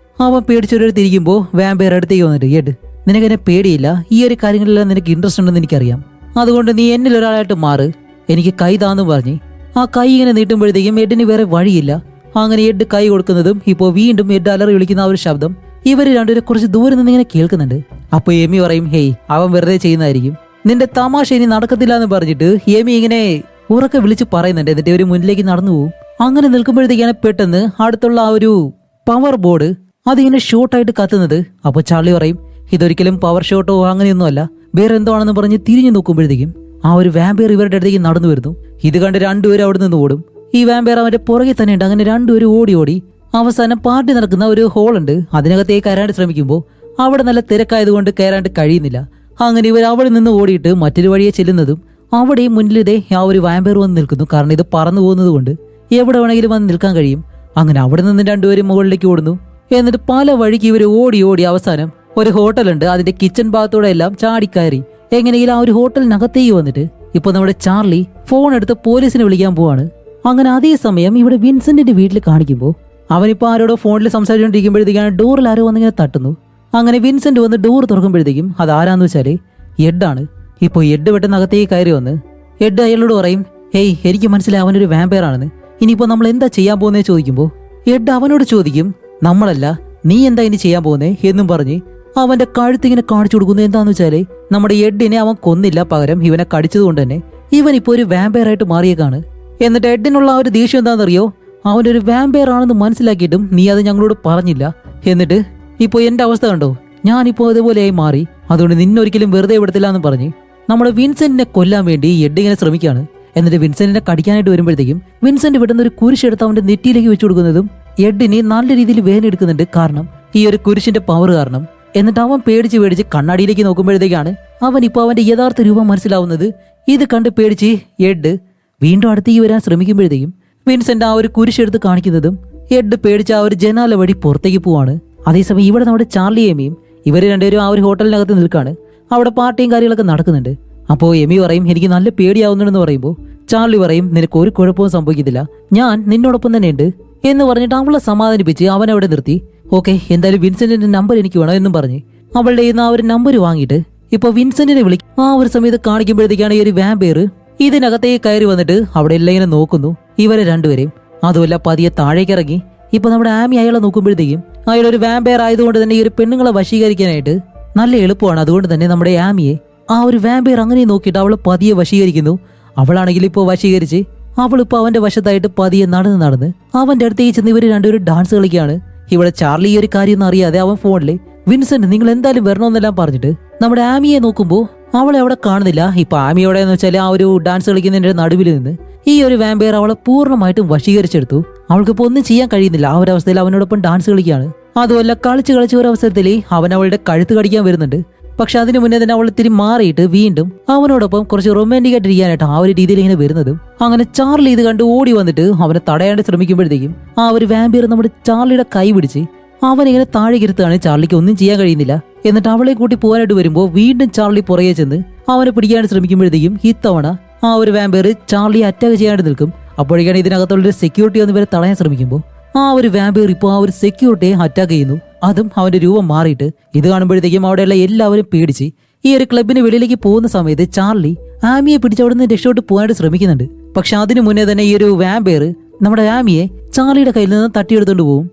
അവൻ പേടിച്ചൊരു തിരിക്കുമ്പോൾ വാമ്പയർ അടുത്തേക്ക് വന്നിട്ട് എഡ് നിനക്കെന്നെ പേടിയില്ല, ഈ ഒരു കാര്യങ്ങളിലെല്ലാം നിനക്ക് ഇൻട്രസ്റ്റ് ഉണ്ടെന്ന് എനിക്കറിയാം, അതുകൊണ്ട് നീ എന്നിൽ ഒരാളായിട്ട് മാറ്, എനിക്ക് കൈ താന്ന് പറഞ്ഞ് ആ കൈ ഇങ്ങനെ നീട്ടുമ്പോഴത്തേക്കും എഡിന് വേറെ വഴിയില്ല. അങ്ങനെ എഡ് കൈ കൊടുക്കുന്നതും ഇപ്പോൾ വീണ്ടും എഡ് അലറി വിളിക്കുന്ന ആ ഒരു ശബ്ദം ഇവര് രണ്ടുപേരെ കുറച്ച് ദൂരെ നിന്ന് ഇങ്ങനെ കേൾക്കുന്നുണ്ട്. അപ്പൊ എമി പറയും ഹേയ് അവൻ വെറുതെ ചെയ്യുന്നതായിരിക്കും, നിന്റെ തമാശ ഇനി നടക്കത്തില്ല എന്ന് പറഞ്ഞിട്ട് എമി ഇങ്ങനെ ഉറക്കെ വിളിച്ച് പറയുന്നുണ്ട്. എന്നിട്ട് ഇവര് മുന്നിലേക്ക് നടന്നു പോകും. അങ്ങനെ നിൽക്കുമ്പോഴത്തേക്കാണ് പെട്ടെന്ന് അടുത്തുള്ള ആ ഒരു പവർ ബോർഡ് അതിങ്ങനെ ഷോർട്ടായിട്ട് കത്തുന്നത്. അപ്പൊ ചാർലി പറയും ഇതൊരിക്കലും പവർ ഷോട്ടോ അങ്ങനെയൊന്നുമല്ല, വേറെ എന്തോ ആണെന്ന് പറഞ്ഞ് തിരിഞ്ഞു നോക്കുമ്പോഴത്തേക്കും ആ ഒരു വാമ്പയർ ഇവരുടെ അടുത്തേക്ക് നടന്നു വരുന്നു. ഇത് കണ്ട് രണ്ടുപേരും അവിടെ നിന്ന് ഓടും. ഈ വാമ്പയർ അവന്റെ പുറകെ തന്നെ ഉണ്ട്. അങ്ങനെ രണ്ടുപേരും ഓടി ഓടി അവസാനം പാർട്ടി നടക്കുന്ന ഒരു ഹോളുണ്ട്, അതിനകത്തേക്ക് കയറാണ്ട് ശ്രമിക്കുമ്പോൾ അവിടെ നല്ല തിരക്കായതുകൊണ്ട് കയറാണ്ട് കഴിയുന്നില്ല. അങ്ങനെ ഇവർ അവിടെ നിന്ന് ഓടിയിട്ട് മറ്റൊരു വഴിയെ ചെല്ലുന്നതും അവിടെയും മുന്നിലിതേ ആ ഒരു വാമ്പയർ വന്ന് നിൽക്കുന്നു. കാരണം ഇത് പറന്നു പോകുന്നത് കൊണ്ട് എവിടെ വേണമെങ്കിലും വന്ന് നിൽക്കാൻ കഴിയും. അങ്ങനെ അവിടെ നിന്ന് രണ്ടുപേരും മുകളിലേക്ക് ഓടുന്നു. എന്നിട്ട് പല വഴിക്ക് ഇവർ ഓടി ഓടി അവസാനം ഒരു ഹോട്ടലുണ്ട്, അതിന്റെ കിച്ചൺ ഭാഗത്തൂടെ എല്ലാം ചാടിക്കയറി എങ്ങനെയെങ്കിലും ആ ഒരു ഹോട്ടലിനകത്തേക്ക് വന്നിട്ട് ഇപ്പൊ നമ്മുടെ ചാർലി ഫോൺ എടുത്ത് പോലീസിനെ വിളിക്കാൻ പോവാണ്. അങ്ങനെ അതേ സമയം ഇവിടെ വിൻസെന്റിന്റെ വീട്ടിൽ കാണിക്കുമ്പോൾ അവനിപ്പോ ആരോടോ ഫോണിൽ സംസാരിച്ചുകൊണ്ടിരിക്കുമ്പോഴത്തേക്കാണ് ഡോറിൽ ആരോ വന്നിങ്ങനെ തട്ടുന്നു. അങ്ങനെ വിൻസെന്റ് വന്ന് ഡോർ തുറക്കുമ്പോഴത്തേക്കും അത് ആരാന്ന് വെച്ചാല് എഡാണ്. ഇപ്പൊ എഡ് പെട്ടെന്ന് അകത്തേക്ക് കയറി വന്ന് എഡ് അയാളോട് പറയും ഹേയ് എനിക്ക് മനസ്സിലായി അവനൊരു വാമ്പയർ ആണെന്ന്, ഇനിയിപ്പോ നമ്മൾ എന്താ ചെയ്യാൻ പോകുന്നേ ചോദിക്കുമ്പോൾ എഡ് അവനോട് ചോദിക്കും നമ്മളല്ല നീ എന്താ ഇനി ചെയ്യാൻ പോകുന്നേ എന്നും പറഞ്ഞ് അവന്റെ കഴുത്തിങ്ങനെ കാണിച്ചു കൊടുക്കുന്നു. എന്താന്ന് വെച്ചാല് നമ്മുടെ എഡിനെ അവൻ കൊന്നില്ല, പകരം ഇവനെ കടിച്ചതുകൊണ്ട് തന്നെ ഇവൻ ഇപ്പൊ ഒരു വാമ്പയർ ആയിട്ട് മാറിയേക്കാണ്. എന്നിട്ട് എഡിനുള്ള ആ ഒരു ദേഷ്യം എന്താണെന്നറിയോ, അവൻ്റെ ഒരു വാമ്പയർ ആണെന്ന് മനസ്സിലാക്കിയിട്ടും നീ അത് ഞങ്ങളോട് പറഞ്ഞില്ല, എന്നിട്ട് ഇപ്പൊ എന്റെ അവസ്ഥ കണ്ടോ, ഞാനിപ്പോ അതുപോലെയായി മാറി, അതുകൊണ്ട് നിന്നൊരിക്കലും വെറുതെ വിടത്തില്ല എന്ന് പറഞ്ഞ് നമ്മുടെ വിൻസെന്റിനെ കൊല്ലാൻ വേണ്ടി എഡ് ഇങ്ങനെ ശ്രമിക്കുകയാണ്. എന്നിട്ട് വിൻസെന്റിനെ കടിക്കാനായിട്ട് വരുമ്പോഴത്തേക്കും വിൻസെന്റ് വിടുന്ന ഒരു കുരിശെടുത്ത് അവന്റെ നെറ്റിയിലേക്ക് വെച്ചു കൊടുക്കുന്നതും എഡിന് നല്ല രീതിയിൽ വേദന എടുക്കുന്നുണ്ട്, കാരണം ഈ ഒരു കുരിശിന്റെ പവർ കാരണം. എന്നിട്ട് അവൻ പേടിച്ച് പേടിച്ച് കണ്ണാടിയിലേക്ക് നോക്കുമ്പോഴത്തേക്കാണ് അവൻ ഇപ്പൊ അവന്റെ യഥാർത്ഥ രൂപം മനസ്സിലാവുന്നത്. ഇത് കണ്ട് പേടിച്ച് എഡ് വീണ്ടും അടുത്തേക്ക് വരാൻ ശ്രമിക്കുമ്പോഴത്തേക്കും വിൻസെന്റ് ആ ഒരു കുരിശെടുത്ത് കാണിക്കുന്നതും എഡ് പേടിച്ച് ആ ഒരു ജനാല വഴി പുറത്തേക്ക് പോവാണ്. അതേസമയം ഇവിടെ നമ്മുടെ ചാർലി എമിയും ഇവര് രണ്ടുപേരും ആ ഒരു ഹോട്ടലിനകത്ത് നിൽക്കാണ്. അവിടെ പാർട്ടിയും കാര്യങ്ങളൊക്കെ നടക്കുന്നുണ്ട്. അപ്പോൾ എമി പറയും എനിക്ക് നല്ല പേടിയാവുന്നുണ്ടെന്ന് പറയുമ്പോൾ ചാർലി പറയും നിനക്ക് ഒരു കുഴപ്പവും സംഭവിക്കത്തില്ല, ഞാൻ നിന്നോടൊപ്പം തന്നെ ഉണ്ട് എന്ന് പറഞ്ഞിട്ട് അവളെ സമാധാനിപ്പിച്ച് അവൻ അവിടെ നിർത്തി. ഓക്കെ, എന്തായാലും വിൻസെന്റിന്റെ നമ്പർ എനിക്ക് വേണം എന്നും പറഞ്ഞ് അവളുടെ കയ്യിൽ നിന്ന് ആ ഒരു നമ്പർ വാങ്ങിയിട്ട് ഇപ്പൊ വിൻസെന്റിനെ വിളിക്കും. ആ ഒരു സമയത്ത് കാണിക്കുമ്പോഴത്തേക്കാണ് ഈ ഒരു വാമ്പയർ ഇതിനകത്തേക്ക് കയറി വന്നിട്ട് അവിടെ എല്ലാം ഇങ്ങനെ നോക്കുന്നു ഇവരെ രണ്ടുപേരെയും. അതുമല്ല പതിയെ താഴേക്ക് ഇറങ്ങി ഇപ്പൊ നമ്മുടെ ആമി അയാളെ നോക്കുമ്പോഴത്തേക്കും അയാളൊരു വാമ്പയർ ആയതുകൊണ്ട് തന്നെ ഈ ഒരു പെണ്ണുങ്ങളെ വശീകരിക്കാനായിട്ട് നല്ല എളുപ്പമാണ്. അതുകൊണ്ട് തന്നെ നമ്മുടെ ആമിയെ ആ ഒരു വാമ്പയർ അങ്ങനെ നോക്കിയിട്ട് അവളെ പതിയെ വശീകരിക്കുന്നു. അവളാണെങ്കിൽ ഇപ്പോൾ വശീകരിച്ച് അവളിപ്പോ അവന്റെ വശത്തായിട്ട് പതിയെ നടന്ന് അവന്റെ അടുത്തേക്ക് ചെന്ന് ഇവര് രണ്ടുപേരും ഡാൻസ് കളിക്കുകയാണ്. ഇവിടെ ചാർലി ഈ ഒരു കാര്യം ഒന്നും അറിയാതെ അവൻ ഫോണില് വിൻസെന്റ് നിങ്ങൾ എന്തായാലും വരണമെന്നെല്ലാം പറഞ്ഞിട്ട് നമ്മുടെ ആമിയെ നോക്കുമ്പോ അവളെ അവിടെ കാണുന്നില്ല. ഇപ്പൊ ആമി എവിടെയെന്ന് വെച്ചാൽ ആ ഒരു ഡാൻസ് കളിക്കുന്നതിന്റെ നടുവിൽ നിന്ന് ഈ ഒരു വാമ്പയർ അവളെ പൂർണ്ണമായിട്ടും വശീകരിച്ചെടുത്തു. അവൾക്കിപ്പോ ഒന്നും ചെയ്യാൻ കഴിയുന്നില്ല. ആ ഒരു അവസ്ഥയിൽ അവനോടൊപ്പം ഡാൻസ് കളിക്കുകയാണ്. അതുമല്ല കളിച്ച് ഒരു അവസരത്തിൽ അവൻ അവളുടെ കഴുത്ത് കടിക്കാൻ വരുന്നുണ്ട്. പക്ഷെ അതിനു മുന്നേ തന്നെ അവൾ ഇത്തിരി മാറിയിട്ട് വീണ്ടും അവനോടൊപ്പം കുറച്ച് റൊമാൻറ്റിക് ആയിട്ട് ഇരിക്കാനായിട്ട് ആ ഒരു രീതിയിൽ ഇങ്ങനെ വരുന്നതും അങ്ങനെ ചാർലി ഇത് കണ്ട് ഓടി വന്നിട്ട് അവനെ തടയാണ്ട് ശ്രമിക്കുമ്പോഴത്തേക്കും ആ ഒരു വാമ്പയർ നമ്മുടെ ചാർലിയുടെ കൈ പിടിച്ച് അവനിങ്ങനെ താഴേക്ക് ഇരുത്താണ്. ചാർലിക്ക് ഒന്നും ചെയ്യാൻ കഴിയുന്നില്ല. എന്നിട്ട് അവളെ കൂട്ടി പോകാനായിട്ട് വരുമ്പോൾ വീണ്ടും ചാർലി പുറകെ ചെന്ന് അവനെ പിടിക്കാണ്ട് ശ്രമിക്കുമ്പോഴത്തേക്കും ഇത്തവണ ആ ഒരു വാമ്പയർ ചാർലിയെ അറ്റാക്ക് ചെയ്യാണ്ട് നിൽക്കും. അപ്പോഴേക്കാണ് ഇതിനകത്തുള്ളൊരു സെക്യൂരിറ്റി ഒന്ന് ഇവരെ തടയാൻ ശ്രമിക്കുമ്പോൾ ആ ഒരു വാമ്പയർ ഇപ്പോൾ ആ ഒരു സെക്യൂരിറ്റിയെ അറ്റാക്ക് ചെയ്യുന്നു. അതും അവന്റെ രൂപം മാറിയിട്ട് ഇത് കാണുമ്പോഴത്തേക്കും അവിടെയുള്ള എല്ലാവരും പേടിച്ച് ഈ ഒരു ക്ലബിന് വെളിയിലേക്ക് പോകുന്ന സമയത്ത് ചാർലി ആമിയെ പിടിച്ച് അവിടെ നിന്ന് രക്ഷോട്ട് പോകാനായിട്ട് ശ്രമിക്കുന്നുണ്ട്. പക്ഷെ അതിനു മുന്നേ തന്നെ ഈ ഒരു വാമ്പയർ നമ്മുടെ ആമിയെ ചാർലിയുടെ കയ്യിൽ നിന്ന് തട്ടിയെടുത്തുകൊണ്ട് പോകും.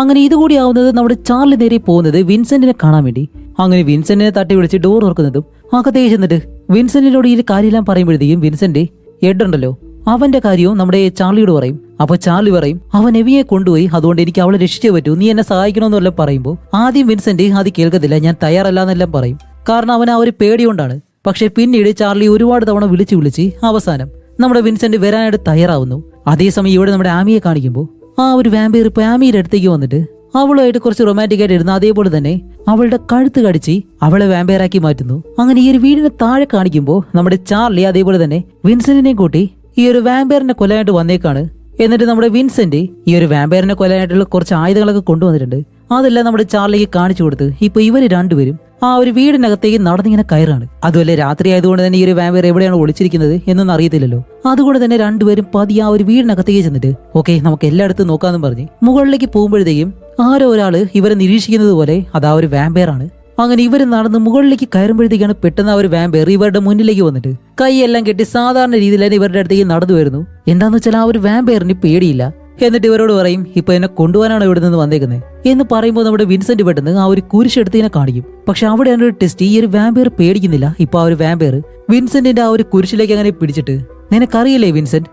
അങ്ങനെ ഇതുകൂടി ആവുന്നത് നമ്മുടെ ചാർലി നേരെ പോകുന്നത് വിൻസെന്റിനെ കാണാൻ വേണ്ടി. അങ്ങനെ വിൻസെന്റിനെ തട്ടി വിളിച്ച് ഡോർ തുറക്കുന്നതും അകത്തേക്ക് ചെന്നിട്ട് വിൻസെന്റിനോട് ഈ കാര്യമെല്ലാം പറയുമ്പോഴത്തേക്കും വിൻസെന്റ് എഡ് ഉണ്ടല്ലോ അവന്റെ കാര്യവും നമ്മുടെ ചാർലിയോട് പറയും. അപ്പൊ ചാർലി പറയും അവൻ എവിയെ കൊണ്ടുപോയി, അതുകൊണ്ട് എനിക്ക് അവളെ രക്ഷിച്ചേ പറ്റൂ, നീ എന്നെ സഹായിക്കണമെന്നെല്ലാം പറയുമ്പോൾ ആദ്യം വിൻസെന്റ് അത് കേൾക്കത്തില്ല, ഞാൻ തയ്യാറല്ല എന്നെല്ലാം പറയും. കാരണം അവൻ ആ ഒരു പേടികൊണ്ടാണ്. പക്ഷെ പിന്നീട് ചാർലി ഒരുപാട് തവണ വിളിച്ച് അവസാനം നമ്മുടെ വിൻസെന്റ് വരാനായിട്ട് തയ്യാറാവുന്നു. അതേസമയം ഇവിടെ നമ്മുടെ ആമിയെ കാണിക്കുമ്പോൾ ആ ഒരു വാമ്പയർ ഇപ്പൊ ആമിയുടെ അടുത്തേക്ക് വന്നിട്ട് അവളുമായിട്ട് കുറച്ച് റൊമാൻറ്റിക് ആയിട്ട് ഇരുന്ന് അതേപോലെ തന്നെ അവളുടെ കഴുത്ത് കടിച്ച് അവളെ വാമ്പയറാക്കി മാറ്റുന്നു. അങ്ങനെ ഈ ഒരു വീടിന് താഴെ കാണിക്കുമ്പോൾ നമ്മുടെ ചാർലി അതേപോലെ തന്നെ വിൻസെന്റിനെ കൂട്ടി ഈ ഒരു വാമ്പയറിനെ കൊല്ലാനായിട്ട് വന്നേക്കാണ്. എന്നിട്ട് നമ്മുടെ വിൻസെന്റ് ഈ ഒരു വാമ്പയറിനെ കൊല്ലാനായിട്ടുള്ള കുറച്ച് ആയുധങ്ങളൊക്കെ കൊണ്ടുവന്നിട്ടുണ്ട്. അതെല്ലാം നമ്മുടെ ചാർലിക്ക് കാണിച്ചു കൊടുത്ത് ഇപ്പൊ ഇവര് രണ്ടുപേരും ആ ഒരു വീടിനകത്തേക്ക് നടന്നിങ്ങനെ കയറാണ്. അതുപോലെ രാത്രി ആയതുകൊണ്ട് തന്നെ ഈ ഒരു വാമ്പയർ എവിടെയാണ് ഒളിച്ചിരിക്കുന്നത് എന്നൊന്നും അറിയത്തില്ലല്ലോ. അതുകൊണ്ട് തന്നെ രണ്ടുപേരും പതിയെ ആ ഒരു വീടിനകത്തേക്ക് ചെന്നിട്ട് ഓക്കെ നമുക്ക് എല്ലായിടത്തും നോക്കാന്നും പറഞ്ഞ് മുകളിലേക്ക് പോകുമ്പോഴത്തേക്കും ആരോ ഒരാള് ഇവരെ നിരീക്ഷിക്കുന്നത് പോലെ അത് ആ ഒരു വാമ്പയർ ആണ്. അങ്ങനെ ഇവർ നടന്ന് മുകളിലേക്ക് കയറുമ്പോഴത്തേക്കാണ് പെട്ടെന്ന് ആ ഒരു വാമ്പയർ ഇവരുടെ മുന്നിലേക്ക് വന്നിട്ട് കൈയെല്ലാം കെട്ടി സാധാരണ രീതിയിൽ തന്നെ ഇവരുടെ അടുത്തേക്ക് നടന്നു വരുന്നു. എന്താന്ന് വെച്ചാൽ ആ ഒരു വാമ്പയറിന് പേടിയില്ല. എന്നിട്ട് ഇവരോട് പറയും ഇപ്പൊ എന്നെ കൊണ്ടുപോകാനാണ് ഇവിടെ നിന്ന് വന്നേക്കുന്നത് എന്ന് പറയുമ്പോൾ നമ്മുടെ വിൻസെന്റ് പെട്ടെന്ന് ആ ഒരു കുരിശെടുത്ത് ഇങ്ങനെ കാണിക്കും. പക്ഷെ അവിടെയാണ് ഒരു ടെസ്റ്റ്. ഈ ഒരു വാമ്പയർ പേടിക്കുന്നില്ല. ഇപ്പൊ ആ ഒരു വാമ്പയർ വിൻസെന്റിന്റെ ആ ഒരു കുരിശിലേക്ക് അങ്ങനെ പിടിച്ചിട്ട് നിനക്കറിയില്ലേ വിൻസെന്റ്,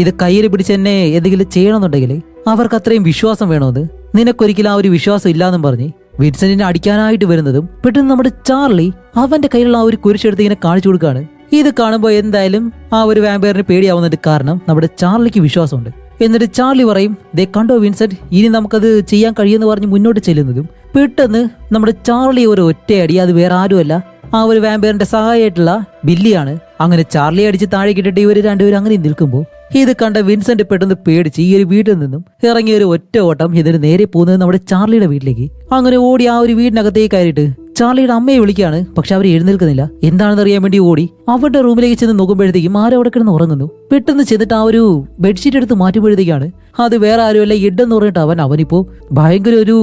ഇത് കയ്യിൽ പിടിച്ച് എന്നെ എന്തെങ്കിലും ചെയ്യണമെന്നുണ്ടെങ്കിൽ അവർക്ക് അത്രയും വിശ്വാസം വേണമെന്ന്, നിനക്കൊരിക്കലും ആ ഒരു വിശ്വാസം ഇല്ലാന്നും പറഞ്ഞ് വിൻസെന്റിനെ അടിക്കാനായിട്ട് വരുന്നതും പെട്ടെന്ന് നമ്മുടെ ചാർലി അവന്റെ കയ്യിലുള്ള ആ ഒരു കുരിശെടുത്ത് ഇങ്ങനെ കാണിച്ചു കൊടുക്കുകയാണ്. ഇത് കാണുമ്പോൾ എന്തായാലും ആ ഒരു വാമ്പയറിന് പേടിയാവുന്നുണ്ട്. കാരണം നമ്മുടെ ചാർലിക്ക് വിശ്വാസമുണ്ട്. എന്നിട്ട് ചാർലി പറയും ദേ കണ്ടോ വിൻസെന്റ്, ഇനി നമുക്കത് ചെയ്യാൻ കഴിയുമെന്ന് പറഞ്ഞ് മുന്നോട്ട് ചെല്ലുന്നതും പെട്ടെന്ന് നമ്മുടെ ചാർലി ഒരു ഒറ്റയടി, അത് വേറെ ആരുമല്ല ആ ഒരു വാമ്പയറിന്റെ സഹായമായിട്ടുള്ള ബില്ലിയാണ്. അങ്ങനെ ചാർലി അടിച്ച് താഴെ കിട്ടിട്ട് ഇവര് രണ്ടുപേരും അങ്ങനെ നിൽക്കുമ്പോൾ ഇത് കണ്ട വിൻസെന്റ് പെട്ടെന്ന് പേടിച്ച് ഈ ഒരു വീട്ടിൽ നിന്നും ഇറങ്ങിയ ഒരു ഒറ്റ ഓട്ടം ഇതിന് നേരെ പോകുന്നത് നമ്മുടെ ചാർലിയുടെ വീട്ടിലേക്ക്. അങ്ങനെ ഓടി ആ ഒരു വീടിനകത്തേക്ക് കയറിയിട്ട് ചാർലിയുടെ അമ്മയെ വിളിക്കുകയാണ്. പക്ഷെ അവർ എഴുന്നേൽക്കുന്നില്ല. എന്താണെന്ന് അറിയാൻ വേണ്ടി ഓടി അവരുടെ റൂമിലേക്ക് ചെന്ന് നോക്കുമ്പോഴത്തേക്കും ആരും അവിടെ കിടന്ന് ഉറങ്ങുന്നു. പെട്ടെന്ന് ചെന്നിട്ട് ആ ഒരു ബെഡ്ഷീറ്റ് എടുത്ത് മാറ്റുമ്പോഴത്തേക്കാണ് അത് വേറെ ആരുമല്ല എഡെന്ന് പറഞ്ഞിട്ട് അവനിപ്പോ ഭയങ്കര ഒരു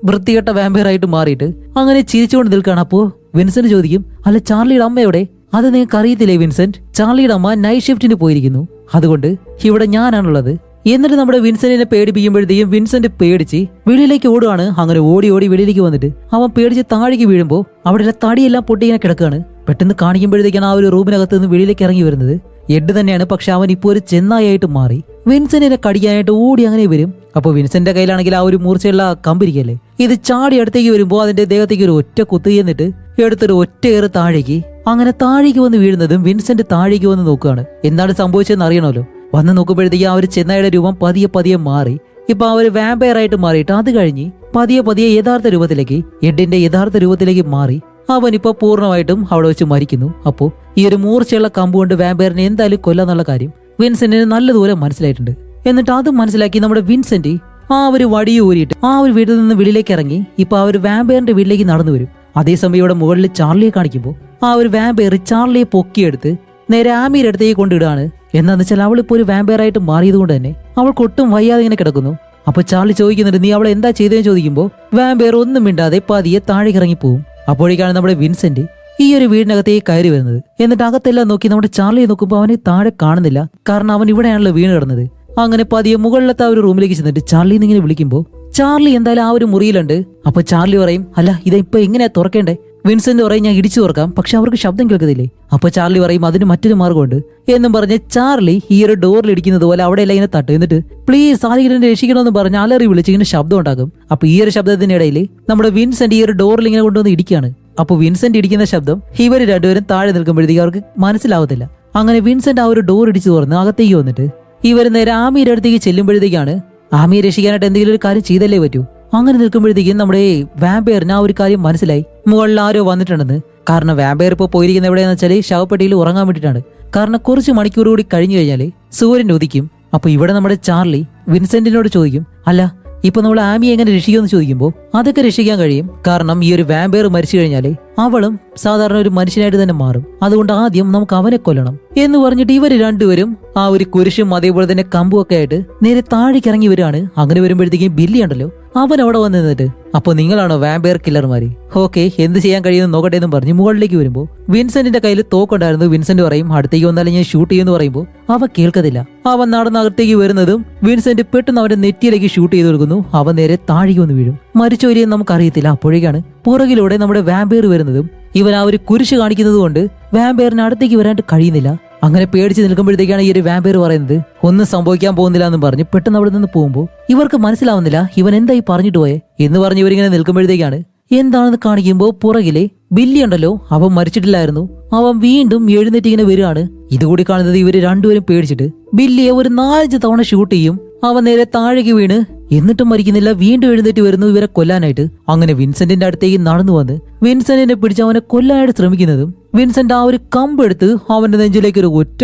വൃത്തികെട്ട വാമ്പയർ ആയിട്ട് മാറിയിട്ട് അങ്ങനെ ചിരിച്ചുകൊണ്ട് നിൽക്കുകയാണ്. അപ്പോ വിൻസെന്റ് ചോദിക്കും അല്ല ചാർലിയുടെ അമ്മ എവിടെ? അത് നിങ്ങൾക്ക് അറിയത്തില്ലേ വിൻസെന്റ്, ചാർലിയുടെ അമ്മ നൈറ്റ് ഷിഫ്റ്റിന് പോയിരിക്കുന്നു, അതുകൊണ്ട് ഇവിടെ ഞാനാണുള്ളത്. എന്നിട്ട് നമ്മുടെ വിൻസെന്റിനെ പേടിപ്പിക്കുമ്പോഴത്തേക്കും വിൻസെന്റ് പേടിച്ച് വെളിയിലേക്ക് ഓടുകയാണ്. അങ്ങനെ ഓടി വെളിയിലേക്ക് വന്നിട്ട് അവൻ പേടിച്ച് താഴേക്ക് വീഴുമ്പോൾ അവിടെയുള്ള തടിയെല്ലാം പൊട്ടി ഇങ്ങനെ കിടക്കുകയാണ്. പെട്ടെന്ന് കാണിക്കുമ്പോഴത്തേക്കാണ് ആ ഒരു റൂമിനകത്ത് നിന്ന് വെളിയിലേക്ക് ഇറങ്ങി വരുന്നത് എഡ് തന്നെയാണ്. പക്ഷെ അവൻ ഇപ്പോൾ ഒരു ചെന്നായിട്ട് മാറി വിൻസെന്റിനെ കടിക്കാനായിട്ട് ഓടി അങ്ങനെ വരും. അപ്പൊ വിൻസെന്റിന്റെ കയ്യിലാണെങ്കിൽ ആ ഒരു മൂർച്ചയുള്ള കമ്പിരിക്കല്ലേ, ഇത് ചാടി അടുത്തേക്ക് വരുമ്പോൾ അതിന്റെ ദേഹത്തേക്ക് ഒരു ഒറ്റ കുത്ത് എന്നിട്ട് എടുത്തൊരു ഒറ്റയേറ് താഴേക്ക്. അങ്ങനെ താഴേക്ക് വന്ന് വീഴുന്നതും വിൻസെന്റ് താഴേക്ക് വന്ന് നോക്കുകയാണ്. എന്താണ് സംഭവിച്ചതെന്ന് അറിയണമല്ലോ. വന്ന് നോക്കുമ്പോഴത്തേക്ക് ആ ഒരു ചെന്നായുടെ രൂപം പതിയെ മാറി ഇപ്പൊ ആ ഒരു വാമ്പയർ ആയിട്ട് മാറിയിട്ട് അത് കഴിഞ്ഞ് പതിയെ യഥാർത്ഥ രൂപത്തിലേക്ക് എഡിന്റെ യഥാർത്ഥ രൂപത്തിലേക്ക് മാറി അവൻ ഇപ്പൊ പൂർണ്ണമായിട്ടും അവിടെ വെച്ച് മരിക്കുന്നു. അപ്പോ ഈ ഒരു മൂർച്ചയുള്ള കമ്പ് കൊണ്ട് വാമ്പയറിനെ എന്തായാലും കൊല്ലാന്നുള്ള കാര്യം വിൻസെന്റിന് നല്ല ദൂരം മനസ്സിലായിട്ടുണ്ട്. എന്നിട്ട് അത് മനസ്സിലാക്കി നമ്മുടെ വിൻസെന്റ് ആ ഒരു വടി ഊരിയിട്ട് ആ ഒരു വീട്ടിൽ നിന്ന് വെളിയിലേക്ക് ഇറങ്ങി ഇപ്പൊ ആ ഒരു വാമ്പയറിന്റെ വീട്ടിലേക്ക് നടന്നു വരും. അതേസമയം ഇവിടെ മുകളിൽ ചാർലിയെ കാണിക്കുമ്പോൾ ആ ഒരു വാമ്പയർ ചാർലിയെ പൊക്കിയെടുത്ത് നേരെ ആമിയുടെ അടുത്തേക്ക് കൊണ്ടിടുകയാണ്. എന്താന്ന് വെച്ചാൽ അവളിപ്പോ ഒരു വാമ്പയറായിട്ട് മാറിയത് കൊണ്ട് തന്നെ അവൾക്ക് ഒട്ടും വയ്യാതെ ഇങ്ങനെ കിടക്കുന്നു. അപ്പൊ ചാർലി ചോദിക്കുന്നുണ്ട്, നീ അവളെ എന്താ ചെയ്തതെന്ന് ചോദിക്കുമ്പോൾ വാമ്പയർ ഒന്നും മിണ്ടാതെ പതിയെ താഴേക്ക് ഇറങ്ങി പോകും. അപ്പോഴേക്കാണ് നമ്മുടെ വിൻസെന്റ് ഈ ഒരു വീടിനകത്തേക്ക് കയറി വരുന്നത്. എന്നിട്ട് അകത്തെല്ലാം നോക്കി നമ്മുടെ ചാർലിയെ നോക്കുമ്പോൾ അവനെ താഴെ കാണുന്നില്ല, കാരണം അവൻ ഇവിടെയാണല്ലോ വീണ് കിടന്നത്. അങ്ങനെ പതിയെ മുകളിലത്തെ ആ ഒരു റൂമിലേക്ക് ചെന്നിട്ട് ചാർലി ഇങ്ങനെ വിളിക്കുമ്പോൾ ചാർലി എന്തായാലും ആ ഒരു മുറിയിലുണ്ട്. അപ്പൊ ചാർലി പറയും, അല്ല ഇപ്പൊ എങ്ങനെയാ തുറക്കേണ്ടേ? വിൻസെന്റ് പറയും, ഞാൻ ഇടിച്ചു തുറക്കാം, പക്ഷെ അവർക്ക് ശബ്ദം കേൾക്കുന്നില്ലേ? അപ്പൊ ചാർലി പറയും, അതിന് മറ്റൊരു മാർഗമുണ്ട് എന്നും പറഞ്ഞ് ചാർലി ഈ ഒരു ഡോറിൽ ഇടിക്കുന്നത് പോലെ അവിടെ എല്ലാം ഇങ്ങനെ തട്ടും. എന്നിട്ട് പ്ലീസ് ആരെങ്കിലും രക്ഷിക്കണമെന്ന് പറഞ്ഞ് അലറി വിളിച്ച് ഇങ്ങനെ ശബ്ദം ഉണ്ടാക്കും. അപ്പൊ ഈ ഒരു ശബ്ദത്തിന്റെ ഇടയിൽ നമ്മുടെ വിൻസെന്റ് ഈ ഒരു ഡോറിൽ ഇങ്ങനെ കൊണ്ടുവന്ന് ഇടിക്കുകയാണ്. അപ്പൊ വിൻസെന്റ് ഇടിക്കുന്ന ശബ്ദം ഇവര് രണ്ടുപേരും താഴെ നിൽക്കുമ്പോഴത്തേക്ക് അവർക്ക് മനസ്സിലാവത്തില്ല. അങ്ങനെ വിൻസെന്റ് ആ ഒരു ഡോർ ഇടിച്ചു തുറന്ന് അകത്തേക്ക് വന്നിട്ട് ഇവർ നേരെ ആമിയുടെ അടുത്തേക്ക് ചെല്ലുമ്പോഴത്തേക്കാണ് ആമിയെ രക്ഷിക്കാനായിട്ട് എന്തെങ്കിലും ഒരു കാര്യം ചെയ്തല്ലേ പറ്റൂ. അങ്ങനെ നിൽക്കുമ്പോഴത്തേക്കും നമ്മുടെ വാമ്പയറിന് ആ ഒരു കാര്യം മനസ്സിലായി, മുകളിൽ ആരോ വന്നിട്ടുണ്ടെന്ന്. കാരണം വാമ്പയർ ഇപ്പോൾ പോയിരിക്കുന്ന എവിടെയാന്ന് വെച്ചാൽ ശവപ്പെട്ടിയിൽ ഉറങ്ങാൻ വേണ്ടിയിട്ടാണ്. കാരണം കുറച്ച് മണിക്കൂർ കൂടി കഴിഞ്ഞു കഴിഞ്ഞാൽ സൂര്യൻ ഉദിക്കും. അപ്പൊ ഇവിടെ നമ്മുടെ ചാർലി വിൻസെന്റിനോട് ചോദിക്കും, അല്ല ഇപ്പൊ നമ്മൾ ആമിയെ എങ്ങനെ രക്ഷിക്കുമെന്ന് ചോദിക്കുമ്പോൾ അതൊക്കെ രക്ഷിക്കാൻ കഴിയും, കാരണം ഈ ഒരു വാമ്പയർ മരിച്ചു കഴിഞ്ഞാൽ അവളും സാധാരണ ഒരു മനുഷ്യനായിട്ട് തന്നെ മാറും. അതുകൊണ്ട് ആദ്യം നമുക്ക് അവനെ കൊല്ലണം എന്ന് പറഞ്ഞിട്ട് ഇവര് രണ്ടുപേരും ആ ഒരു കുരിശും അതേപോലെ തന്നെ കമ്പും ഒക്കെ ആയിട്ട് നേരെ താഴേക്ക് ഇറങ്ങി വരികയാണ്. അങ്ങനെ വരുമ്പോഴത്തേക്കും ബില്ലി ഉണ്ടല്ലോ, അവൻ അവിടെ വന്ന് നിന്നിട്ട്, അപ്പൊ നിങ്ങളാണോ വാമ്പയർ കില്ലർമാര്? ഓക്കെ, എന്ത് ചെയ്യാൻ കഴിയുമെന്ന് നോക്കട്ടെ എന്നും പറഞ്ഞ് മുകളിലേക്ക് വരുമ്പോൾ വിൻസെന്റിന്റെ കയ്യിൽ തോക്കുണ്ടായിരുന്നു. വിൻസെന്റ് പറയും, അടുത്തേക്ക് വന്നാലും ഞാൻ ഷൂട്ട് ചെയ്യുമെന്ന് പറയുമ്പോൾ അവ കേൾക്കത്തില്ല. അവൻ നടന്ന് അകത്തേക്ക് വരുന്നതും വിൻസെന്റ് പെട്ടെന്ന് അവന്റെ നെറ്റിയിലേക്ക് ഷൂട്ട് ചെയ്ത് കൊടുക്കുന്നു. അവൻ നേരെ താഴേക്ക് വന്ന് വീഴും. മരിച്ചോരിയെന്ന് നമുക്കറിയത്തില്ല. അപ്പോഴേക്കാണ് പുറകിലൂടെ നമ്മുടെ വാമ്പയർ വരുന്നതും ഇവൻ ആ ഒരു കുരിശ് കാണിക്കുന്നത് കൊണ്ട് വാമ്പയറിന് അടുത്തേക്ക് വരാനായിട്ട് കഴിയുന്നില്ല. അങ്ങനെ പേടിച്ച് നിൽക്കുമ്പോഴത്തേക്കാണ് ഈ ഒരു വാമ്പയർ പറയുന്നത്, ഒന്നും സംഭവിക്കാൻ പോകുന്നില്ല എന്ന് പറഞ്ഞ് പെട്ടെന്ന് അവിടെ നിന്ന് പോകുമ്പോൾ ഇവർക്ക് മനസ്സിലാവുന്നില്ല ഇവൻ എന്തായി പറഞ്ഞിട്ട് പോയെ എന്ന് പറഞ്ഞ് ഇവരിങ്ങനെ നിൽക്കുമ്പോഴത്തേക്കാണ് എന്താണെന്ന് കാണിക്കുമ്പോൾ പുറകിലെ ബില്ലി ഉണ്ടല്ലോ, അവൻ മരിച്ചിട്ടില്ലായിരുന്നു. അവൻ വീണ്ടും എഴുന്നേറ്റ് ഇങ്ങനെ വരികയാണ്. ഇതുകൂടി കാണുന്നത് ഇവര് രണ്ടുപേരും പേടിച്ചിട്ട് ബില്ലിയെ ഒരു 4 തവണ ഷൂട്ട് ചെയ്യും. അവൻ നേരെ താഴേക്ക് വീണ് എന്നിട്ടും മരിക്കുന്നില്ല. വീണ്ടും എഴുന്നേറ്റ് വരുന്നു ഇവരെ കൊല്ലാനായിട്ട്. അങ്ങനെ വിൻസെന്റിന്റെ അടുത്തേക്ക് നടന്നു വന്ന് വിൻസെന്റിനെ പിടിച്ച് അവനെ കൊല്ലാനായിട്ട് ശ്രമിക്കുന്നതും വിൻസെന്റ് ആ ഒരു കമ്പെടുത്ത് അവന്റെ നെഞ്ചിലേക്ക് ഒരു ഒറ്റ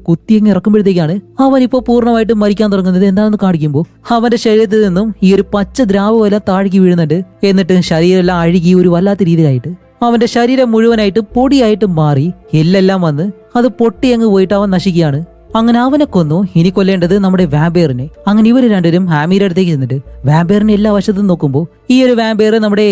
കുത്തിയങ്ങ് ഇറക്കുമ്പോഴത്തേക്കാണ് അവൻ ഇപ്പൊ പൂർണ്ണമായിട്ടും മരിക്കാൻ തുടങ്ങുന്നത്. എന്താണെന്ന് കാണിക്കുമ്പോൾ അവന്റെ ശരീരത്തിൽ നിന്നും ഈ ഒരു പച്ച ദ്രാവകമെല്ലാം താഴേക്ക് വീഴുന്നുണ്ട്. എന്നിട്ട് ശരീരമെല്ലാം അഴുകി ഒരു വല്ലാത്ത രീതിയിലായിട്ട് അവന്റെ ശരീരം മുഴുവനായിട്ട് പൊടിയായിട്ട് മാറി എല്ലെല്ലാം വന്ന് അത് പൊട്ടി അങ്ങ് പോയിട്ട് അവൻ നശിക്കുകയാണ്. അങ്ങനെ അവനെ കൊന്നു. ഇനി കൊല്ലേണ്ടത് നമ്മുടെ വാമ്പയറിനെ. അങ്ങനെ ഇവര് രണ്ടുപേരും ആമിയുടെ അടുത്തേക്ക് ചെന്നിട്ട് വാമ്പയറിനെ എല്ലാ വശത്തും നോക്കുമ്പോൾ ഈ ഒരു വാമ്പയർ നമ്മുടെ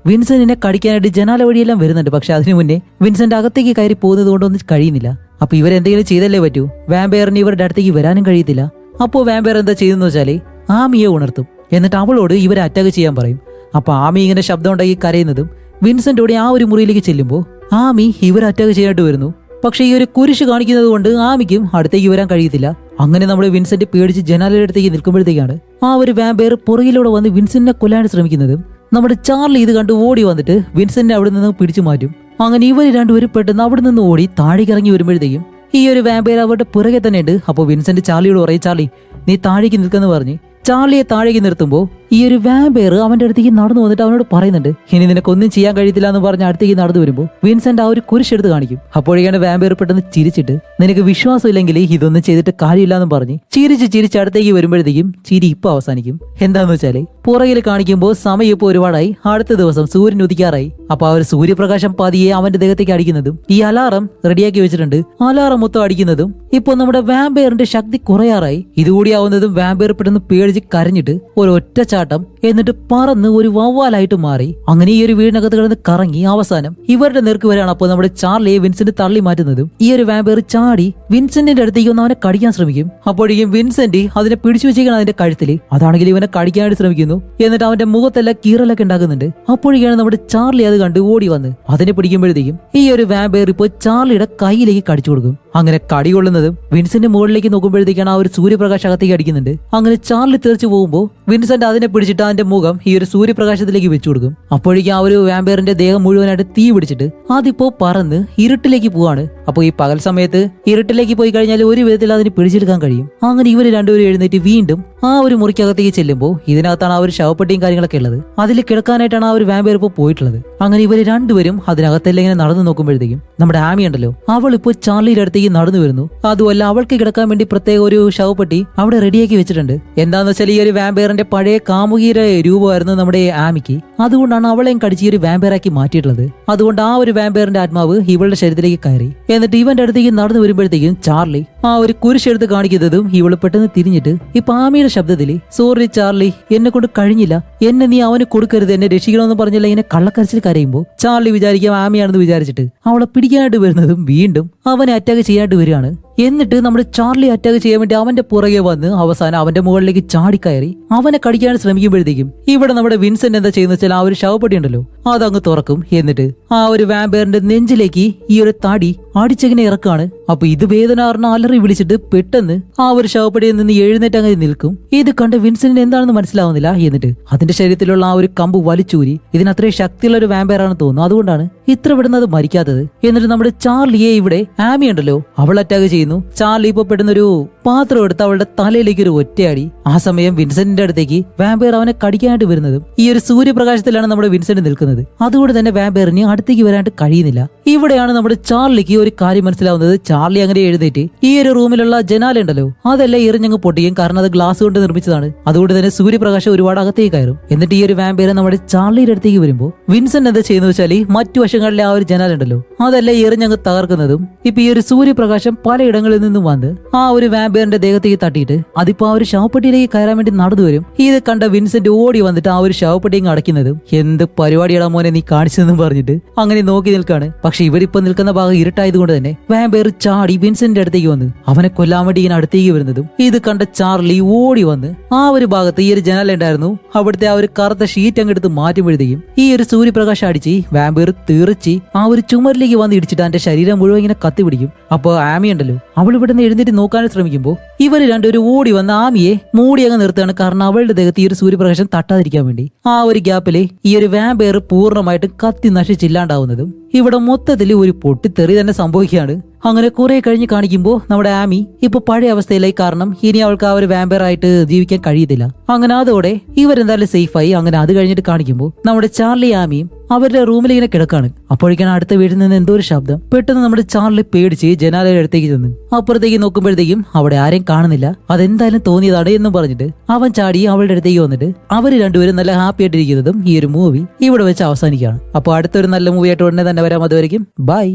വിൻസെന്റിനെ കടിക്കാനായിട്ട് ജനാല വഴിയെല്ലാം വരുന്നുണ്ട്. പക്ഷെ അതിനു മുന്നേ വിൻസെന്റ് അകത്തേക്ക് കയറി പോകുന്നത് കൊണ്ടൊന്നും കഴിയുന്നില്ല. അപ്പൊ ഇവരെന്തെങ്കിലും ചെയ്തല്ലേ പറ്റൂ. വാമ്പയറിന് ഇവരുടെ അടുത്തേക്ക് വരാനും കഴിയത്തില്ല. അപ്പോ വാമ്പയർ എന്താ ചെയ്തെന്ന് വെച്ചാല് ആമിയെ ഉണർത്തും. എന്നിട്ട് അവളോട് ഇവരെ അറ്റാക്ക് ചെയ്യാൻ പറയും. അപ്പൊ ആമി ഇങ്ങനെ ശബ്ദം ഉണ്ടാക്കി കരയുന്നതും വിൻസെന്റോടെ ആ ഒരു മുറിയിലേക്ക് ചെല്ലുമ്പോൾ ആമി ഇവരെ അറ്റാക്ക് ചെയ്യാനായിട്ട് വരുന്നു. പക്ഷെ ഈ ഒരു കുരിശ് കാണിക്കുന്നത് കൊണ്ട് ആമിക്കും അടുത്തേക്ക് വരാൻ കഴിയത്തില്ല. അങ്ങനെ നമ്മുടെ വിൻസെന്റ് പേടിച്ച് ജനാലയുടെ അടുത്തേക്ക് നിൽക്കുമ്പോഴത്തേക്കാണ് ആ ഒരു വാമ്പയർ പുറകിലൂടെ വന്ന് വിൻസെന്റിനെ കൊല്ലാൻ ശ്രമിക്കുന്നതും നമ്മുടെ ചാർലി ഇത് കണ്ട് ഓടി വന്നിട്ട് വിൻസെന്റിനെ അവിടെ നിന്ന് പിടിച്ചു മാറ്റും. അങ്ങനെ ഇവർ രണ്ടുപേരും പെട്ടെന്ന് അവിടെ നിന്ന് ഓടി താഴേക്ക് ഇറങ്ങി വരുമ്പോഴത്തേക്കും ഈ ഒരു വാമ്പയർ അവരുടെ പുറകെ തന്നെ ഉണ്ട്. അപ്പോൾ വിൻസെന്റ് ചാർലിയോട് പറയും, ചാർലി നീ താഴേക്ക് നിൽക്കെന്ന് പറഞ്ഞ് ചാർലിയെ താഴേക്ക് നിർത്തുമ്പോൾ ഈ ഒരു വാമ്പയർ അവന്റെ അടുത്തേക്ക് നടന്നു വന്നിട്ട് അവനോട് പറയുന്നുണ്ട്, ഇനി നിനക്കൊന്നും ചെയ്യാൻ കഴിയത്തില്ല എന്ന് പറഞ്ഞ് അടുത്തേക്ക് നടന്നു വരുമ്പോൾ വിൻസെന്റ് ആ ഒരു കുരിശെടുത്ത് കാണിക്കും. അപ്പോഴേക്കാണ് വാമ്പയർ പെട്ടെന്ന് ചിരിച്ചിട്ട്, നിനക്ക് വിശ്വാസം ഇല്ലെങ്കിൽ ഇതൊന്നും ചെയ്തിട്ട് കാര്യമില്ല എന്ന് പറഞ്ഞ് ചിരിച്ച് അടുത്തേക്ക് വരുമ്പോഴത്തേക്കും ചിരി ഇപ്പൊ അവസാനിക്കും. എന്താന്ന് വെച്ചാല് പുറകിൽ കാണിക്കുമ്പോൾ സമയം ഇപ്പൊ ഒരുപാടായി. അടുത്ത ദിവസം സൂര്യൻ ഉദിക്കാറായി. അപ്പൊ ആ ഒരു സൂര്യപ്രകാശം പതിയെ അവന്റെ ദേഹത്തേക്ക് അടിക്കുന്നതും ഈ അലാറം റെഡിയാക്കി വെച്ചിട്ടുണ്ട്. അലാറം മൊത്തം അടിക്കുന്നതും ഇപ്പൊ നമ്മുടെ വാമ്പയറിന്റെ ശക്തി കുറയാറായി. ഇതുകൂടിയാവുന്നതും വാമ്പയർ പെട്ടെന്ന് പേടിച്ച് കരഞ്ഞിട്ട് ഒരൊറ്റ ചാട്ടം എന്നിട്ട് പറന്ന് ഒരു വവ്വാലായിട്ട് മാറി. അങ്ങനെ ഈ ഒരു വീടിനകത്ത് കിടന്ന് കറങ്ങി അവസാനം ഇവരുടെ നേർക്ക് വരെയാണ്. അപ്പോൾ നമ്മുടെ ചാർലിയെ വിൻസെന്റ് തള്ളി മാറ്റുന്നതും ഈ ഒരു വാമ്പയർ ചാടി വിൻസെന്റിന്റെ അടുത്തേക്ക് ഒന്ന് അവനെ കടിക്കാൻ ശ്രമിക്കും. അപ്പോഴേക്കും വിൻസെന്റ് അതിനെ പിടിച്ചു വെച്ചിരിക്കണം അതിന്റെ കഴുത്തില്. അതാണെങ്കിൽ ഇവനെ കടിക്കാനായിട്ട് ശ്രമിക്കുന്നു. എന്നിട്ട് അവന്റെ മുഖത്തെല്ലാം കീറലൊക്കെ ഉണ്ടാക്കുന്നുണ്ട്. അപ്പോഴേക്കാണ് നമ്മുടെ ചാർലി അത് കണ്ട് ഓടി വന്ന് അതിനെ പിടിക്കുമ്പോഴത്തേക്കും ഈ ഒരു വാമ്പയർ ഇപ്പോൾ ചാർലിയുടെ കൈയിലേക്ക് കടിച്ചു കൊടുക്കും. അങ്ങനെ കടി കൊള്ളുന്നതും വിൻസെന്റ് മുകളിലേക്ക് നോക്കുമ്പോഴത്തേക്കാണ് ആ ഒരു സൂര്യപ്രകാശം അകത്തേക്ക് അടിക്കുന്നുണ്ട്. അങ്ങനെ ചാർലി തെറിച്ചു പോകുമ്പോൾ വിൻസെന്റ് അതിനെ പിടിച്ചിട്ട് അതിന്റെ മുഖം ഈ ഒരു സൂര്യപ്രകാശത്തിലേക്ക് വെച്ചു കൊടുക്കും. അപ്പോഴേക്കും ആ ഒരു വാമ്പയറിന്റെ ദേഹം മുഴുവനായിട്ട് തീ പിടിച്ചിട്ട് അതിപ്പോ പറന്ന് ഇരുട്ടിലേക്ക് പോവാണ്. അപ്പൊ ഈ പകൽ സമയത്ത് ഇരുട്ടിലേക്ക് പോയി കഴിഞ്ഞാൽ ഒരു വിധത്തിൽ അതിന് പിടിച്ചെടുക്കാൻ കഴിയും. അങ്ങനെ ഇവര് രണ്ടുപേരും എഴുന്നേറ്റ് വീണ്ടും ആ ഒരു മുറിക്കകത്തേക്ക് ചെല്ലുമ്പോൾ ഇതിനകത്താണ് ആ ഒരു ശവപ്പെട്ടിയും കാര്യങ്ങളൊക്കെ ഉള്ളത്. അതിൽ കിടക്കാനായിട്ടാണ് ആ ഒരു വാമ്പയർ ഇപ്പോൾ പോയിട്ടുള്ളത്. അങ്ങനെ ഇവര് രണ്ടുപേരും അതിനകത്തെല്ലാം ഇങ്ങനെ നടന്നു നോക്കുമ്പോഴത്തേക്കും നമ്മുടെ ആമി ഉണ്ടല്ലോ, അവൾ ഇപ്പോൾ ചാർലിയുടെ അടുത്തേക്ക് നടന്നു വരുന്നു. അതുമല്ല അവൾക്ക് കിടക്കാൻ വേണ്ടി പ്രത്യേക ഒരു ശവപ്പെട്ടി അവിടെ റെഡിയാക്കി വെച്ചിട്ടുണ്ട്. എന്താന്ന് വെച്ചാൽ ഈ ഒരു വാമ്പയറിന്റെ പഴയ കാമുകിയുടെ രൂപമായിരുന്നു നമ്മുടെ ആമിക്ക്. അതുകൊണ്ടാണ് അവളെയും കടിച്ച് ഈ ഒരു വാമ്പയറാക്കി മാറ്റിയിട്ടുള്ളത്. അതുകൊണ്ട് ആ ഒരു വാമ്പയറിന്റെ ആത്മാവ് ഇവളുടെ ശരീരത്തിലേക്ക് കയറി. എന്നിട്ട് ഇവന്റെ അടുത്തേക്ക് നടന്നു വരുമ്പോഴത്തേക്കും ചാർലി ആ ഒരു കുരിശെടുത്ത് കാണിക്കുന്നതും ഇവള് പെട്ടെന്ന് തിരിഞ്ഞിട്ട് ഇപ്പൊ ആമിയുടെ ശബ്ദത്തില് സോറി ചാർലി, എന്നെ കൊണ്ട് കഴിഞ്ഞില്ല, എന്നെ നീ അവന് കൊടുക്കരുത്, എന്നെ രക്ഷിക്കണമെന്ന് പറഞ്ഞില്ല ഇങ്ങനെ കള്ളക്കരച്ചിൽ കരയുമ്പോൾ ചാർലി വിചാരിക്കാം ആമിയാണെന്ന് വിചാരിച്ചിട്ട് അവളെ പിടിക്കാനായിട്ട് വരുന്നതും വീണ്ടും അവനെ അറ്റാക്ക് ചെയ്യാനായിട്ട് വരികയാണ്. എന്നിട്ട് നമ്മുടെ ചാർലി അറ്റാക്ക് ചെയ്യാൻ വേണ്ടി അവന്റെ പുറകെ വന്ന് അവസാനം അവന്റെ മുകളിലേക്ക് ചാടിക്കയറി അവനെ കടിക്കാൻ ശ്രമിക്കുമ്പോഴത്തേക്കും ഇവിടെ നമ്മുടെ വിൻസെന്റ് എന്താ ചെയ്യുന്ന വെച്ചാൽ ആ ഒരു ശവപ്പെട്ടി ഉണ്ടല്ലോ അതങ്ങ് തുറക്കും. എന്നിട്ട് ആ ഒരു വാമ്പയറിന്റെ നെഞ്ചിലേക്ക് ഈ ഒരു തടി അടിച്ചെങ്ങനെ ഇറക്കാണ്. അപ്പൊ ഇത് വേദന കാരണം അലറി വിളിച്ചിട്ട് പെട്ടെന്ന് ആ ഒരു ശവപ്പെടിയിൽ നിന്ന് എഴുന്നേറ്റ് അങ്ങനെ നിൽക്കും. ഇത് കണ്ട് വിൻസെന്റിന് എന്താണെന്ന് മനസ്സിലാവുന്നില്ല. എന്നിട്ട് അതിന്റെ ശരീരത്തിലുള്ള ആ ഒരു കമ്പ് വലിച്ചൂരി ഇതിനത്രയും ശക്തിയുള്ള ഒരു വാമ്പയർ ആണെന്ന് തോന്നുന്നു, അതുകൊണ്ടാണ് ഇത്ര വിടുന്നത് മരിക്കാത്തത്. എന്നിട്ട് നമ്മുടെ ചാർലിയെ ഇവിടെ ആമി ഉണ്ടല്ലോ അവൾ അറ്റാക്ക് ചെയ്യുന്നു. ചാർലി ഇപ്പൊ പെട്ടെന്നൊരു പാത്രം എടുത്ത് അവളുടെ തലയിലേക്ക് ഒരു ഒറ്റയടി. ആ സമയം വിൻസെന്റിന്റെ അടുത്തേക്ക് വാമ്പയർ അവനെ കടിക്കാനായിട്ട് വരുന്നതും ഈ ഒരു സൂര്യപ്രകാശത്തിലാണ് നമ്മുടെ വിൻസെന്റ് നിൽക്കുന്നത്. അതുകൊണ്ട് തന്നെ വാമ്പയറിന് അടുത്തേക്ക് വരാനായിട്ട് കഴിയുന്നില്ല. ഇവിടെയാണ് നമ്മുടെ ചാർലിക്ക് ഒരു കാര്യം മനസ്സിലാവുന്നത്. ചാർലി അങ്ങനെ എഴുന്നേറ്റ് ഈ ഒരു റൂമിലുള്ള ജനാല ഉണ്ടല്ലോ അതെല്ലാം എറിഞ്ഞങ്ങ് പൊട്ടിയും, കാരണം അത് ഗ്ലാസ് കൊണ്ട് നിർമ്മിച്ചതാണ്. അതുകൊണ്ട് തന്നെ സൂര്യപ്രകാശം ഒരുപാട് അകത്തേക്ക് കയറും. എന്നിട്ട് ഈ ഒരു വാമ്പയർ നമ്മുടെ ചാർലിയുടെ അടുത്തേക്ക് വരുമ്പോൾ വിൻസെന്റ് എന്താ ചെയ്യുന്നത് വെച്ചാൽ മറ്റു വശങ്ങളിലെ ആ ഒരു ജനാല ഉണ്ടല്ലോ അതെല്ലാം എറിഞ്ഞങ്ങ് തകർക്കുന്നതും ഇപ്പൊ ഈ ഒരു സൂര്യപ്രകാശം പലയിടങ്ങളിൽ നിന്നും വന്ന് ആ ഒരു വാമ്പയറിന്റെ ദേഹത്തേക്ക് തട്ടിയിട്ട് അതിപ്പോ ആ ഒരു ശവപ്പെട്ടിയിലേക്ക് കയറാൻ വേണ്ടി നടന്നു വരും. ഇത് കണ്ട വിൻസെന്റ് ഓടി വന്നിട്ട് ആ ഒരു ശവപ്പെട്ടിയും അടയ്ക്കുന്നതും എന്ത് പരിപാടിയാടാ മോനെ നീ കാണിച്ചതെന്നും പറഞ്ഞിട്ട് അങ്ങനെ നോക്കി നിൽക്കാണ്. പക്ഷെ ഇവരിപ്പോ നിൽക്കുന്ന ഭാഗം ഇരുട്ടായത് കൊണ്ട് തന്നെ വാമ്പയർ ചാടി വിൻസെന്റിന്റെ അടുത്തേക്ക് വന്ന് അവനെ കൊല്ലാൻ വേണ്ടി ഇങ്ങനെ അടുത്തേക്ക് വരുന്നതും ഇത് കണ്ട ചാർലി ഓടി വന്ന് ആ ഒരു ഭാഗത്ത് ഈ ഒരു ജനൽ ഉണ്ടായിരുന്നു അവിടുത്തെ ആ ഒരു കറുത്ത ഷീറ്റ് അങ്ങെടുത്ത് മാറ്റുമ്പോഴത്തേക്കും ഈ ഒരു സൂര്യപ്രകാശം അടിച്ച് വാമ്പയർ തീർച്ചി ആ ഒരു ചുമരിലേക്ക് വന്ന് ഇടിച്ചിട്ട് എന്റെ ശരീരം മുഴുവൻ ഇങ്ങനെ കത്തിപിടിക്കും. അപ്പൊ ആമി ഉണ്ടല്ലോ അവൾ ഇവിടെ നിന്ന് എഴുന്നേറ്റ് നോക്കാൻ ശ്രമിക്കുമ്പോൾ ഇവര് രണ്ടുപേരും ഓടി വന്ന് ആമിയെ മൂടി അങ്ങ് നിർത്തുകയാണ്. കാരണം അവളുടെ ദേഹത്ത് ഈ ഒരു സൂര്യപ്രകാശം തട്ടാതിരിക്കാൻ വേണ്ടി. ആ ഒരു ഗ്യാപ്പില് ഈ ഒരു വാമ്പയർ പൂർണ്ണമായിട്ട് കത്തി നശിച്ചില്ലാണ്ടാവുന്നതും ഇവിടെ മൊത്തത്തിൽ ഒരു പൊട്ടിത്തെറി തന്നെ സംഭവിക്കുകയാണ്. അങ്ങനെ കുറെ കഴിഞ്ഞ് കാണിക്കുമ്പോൾ നമ്മുടെ ആമി ഇപ്പൊ പഴയ അവസ്ഥയിലായി. കാരണം ഇനി അവൾക്ക് ആ ഒരു വാമ്പയർ ആയിട്ട് ജീവിക്കാൻ കഴിയത്തില്ല. അങ്ങനെ അതോടെ ഇവരെന്തായാലും സേഫായി. അങ്ങനെ അത് കഴിഞ്ഞിട്ട് കാണിക്കുമ്പോൾ നമ്മുടെ ചാർലി ആമിയും അവരുടെ റൂമിൽ ഇങ്ങനെ കിടക്കാണ്. അപ്പോഴേക്കാണ് അടുത്ത വീട്ടിൽ നിന്ന് എന്തോ ഒരു ശബ്ദം. പെട്ടെന്ന് നമ്മുടെ ചാർലി പേടിച്ച് ജനാലയുടെ അടുത്തേക്ക് ചെന്ന് അപ്പുറത്തേക്ക് നോക്കുമ്പോഴത്തേക്കും അവിടെ ആരെയും കാണുന്നില്ല. അതെന്തായാലും തോന്നിയതാണ് എന്നും പറഞ്ഞിട്ട് അവൻ ചാടി അവളുടെ അടുത്തേക്ക് വന്നിട്ട് അവര് രണ്ടുപേരും നല്ല ഹാപ്പി ആയിട്ടിരിക്കുന്നതും ഈ ഒരു മൂവി ഇവിടെ വെച്ച് അവസാനിക്കുകയാണ്. അപ്പോൾ അടുത്തൊരു നല്ല മൂവി ആയിട്ട് ഉടനെ തന്നെ വരാം. അതുവരെയും ബൈ.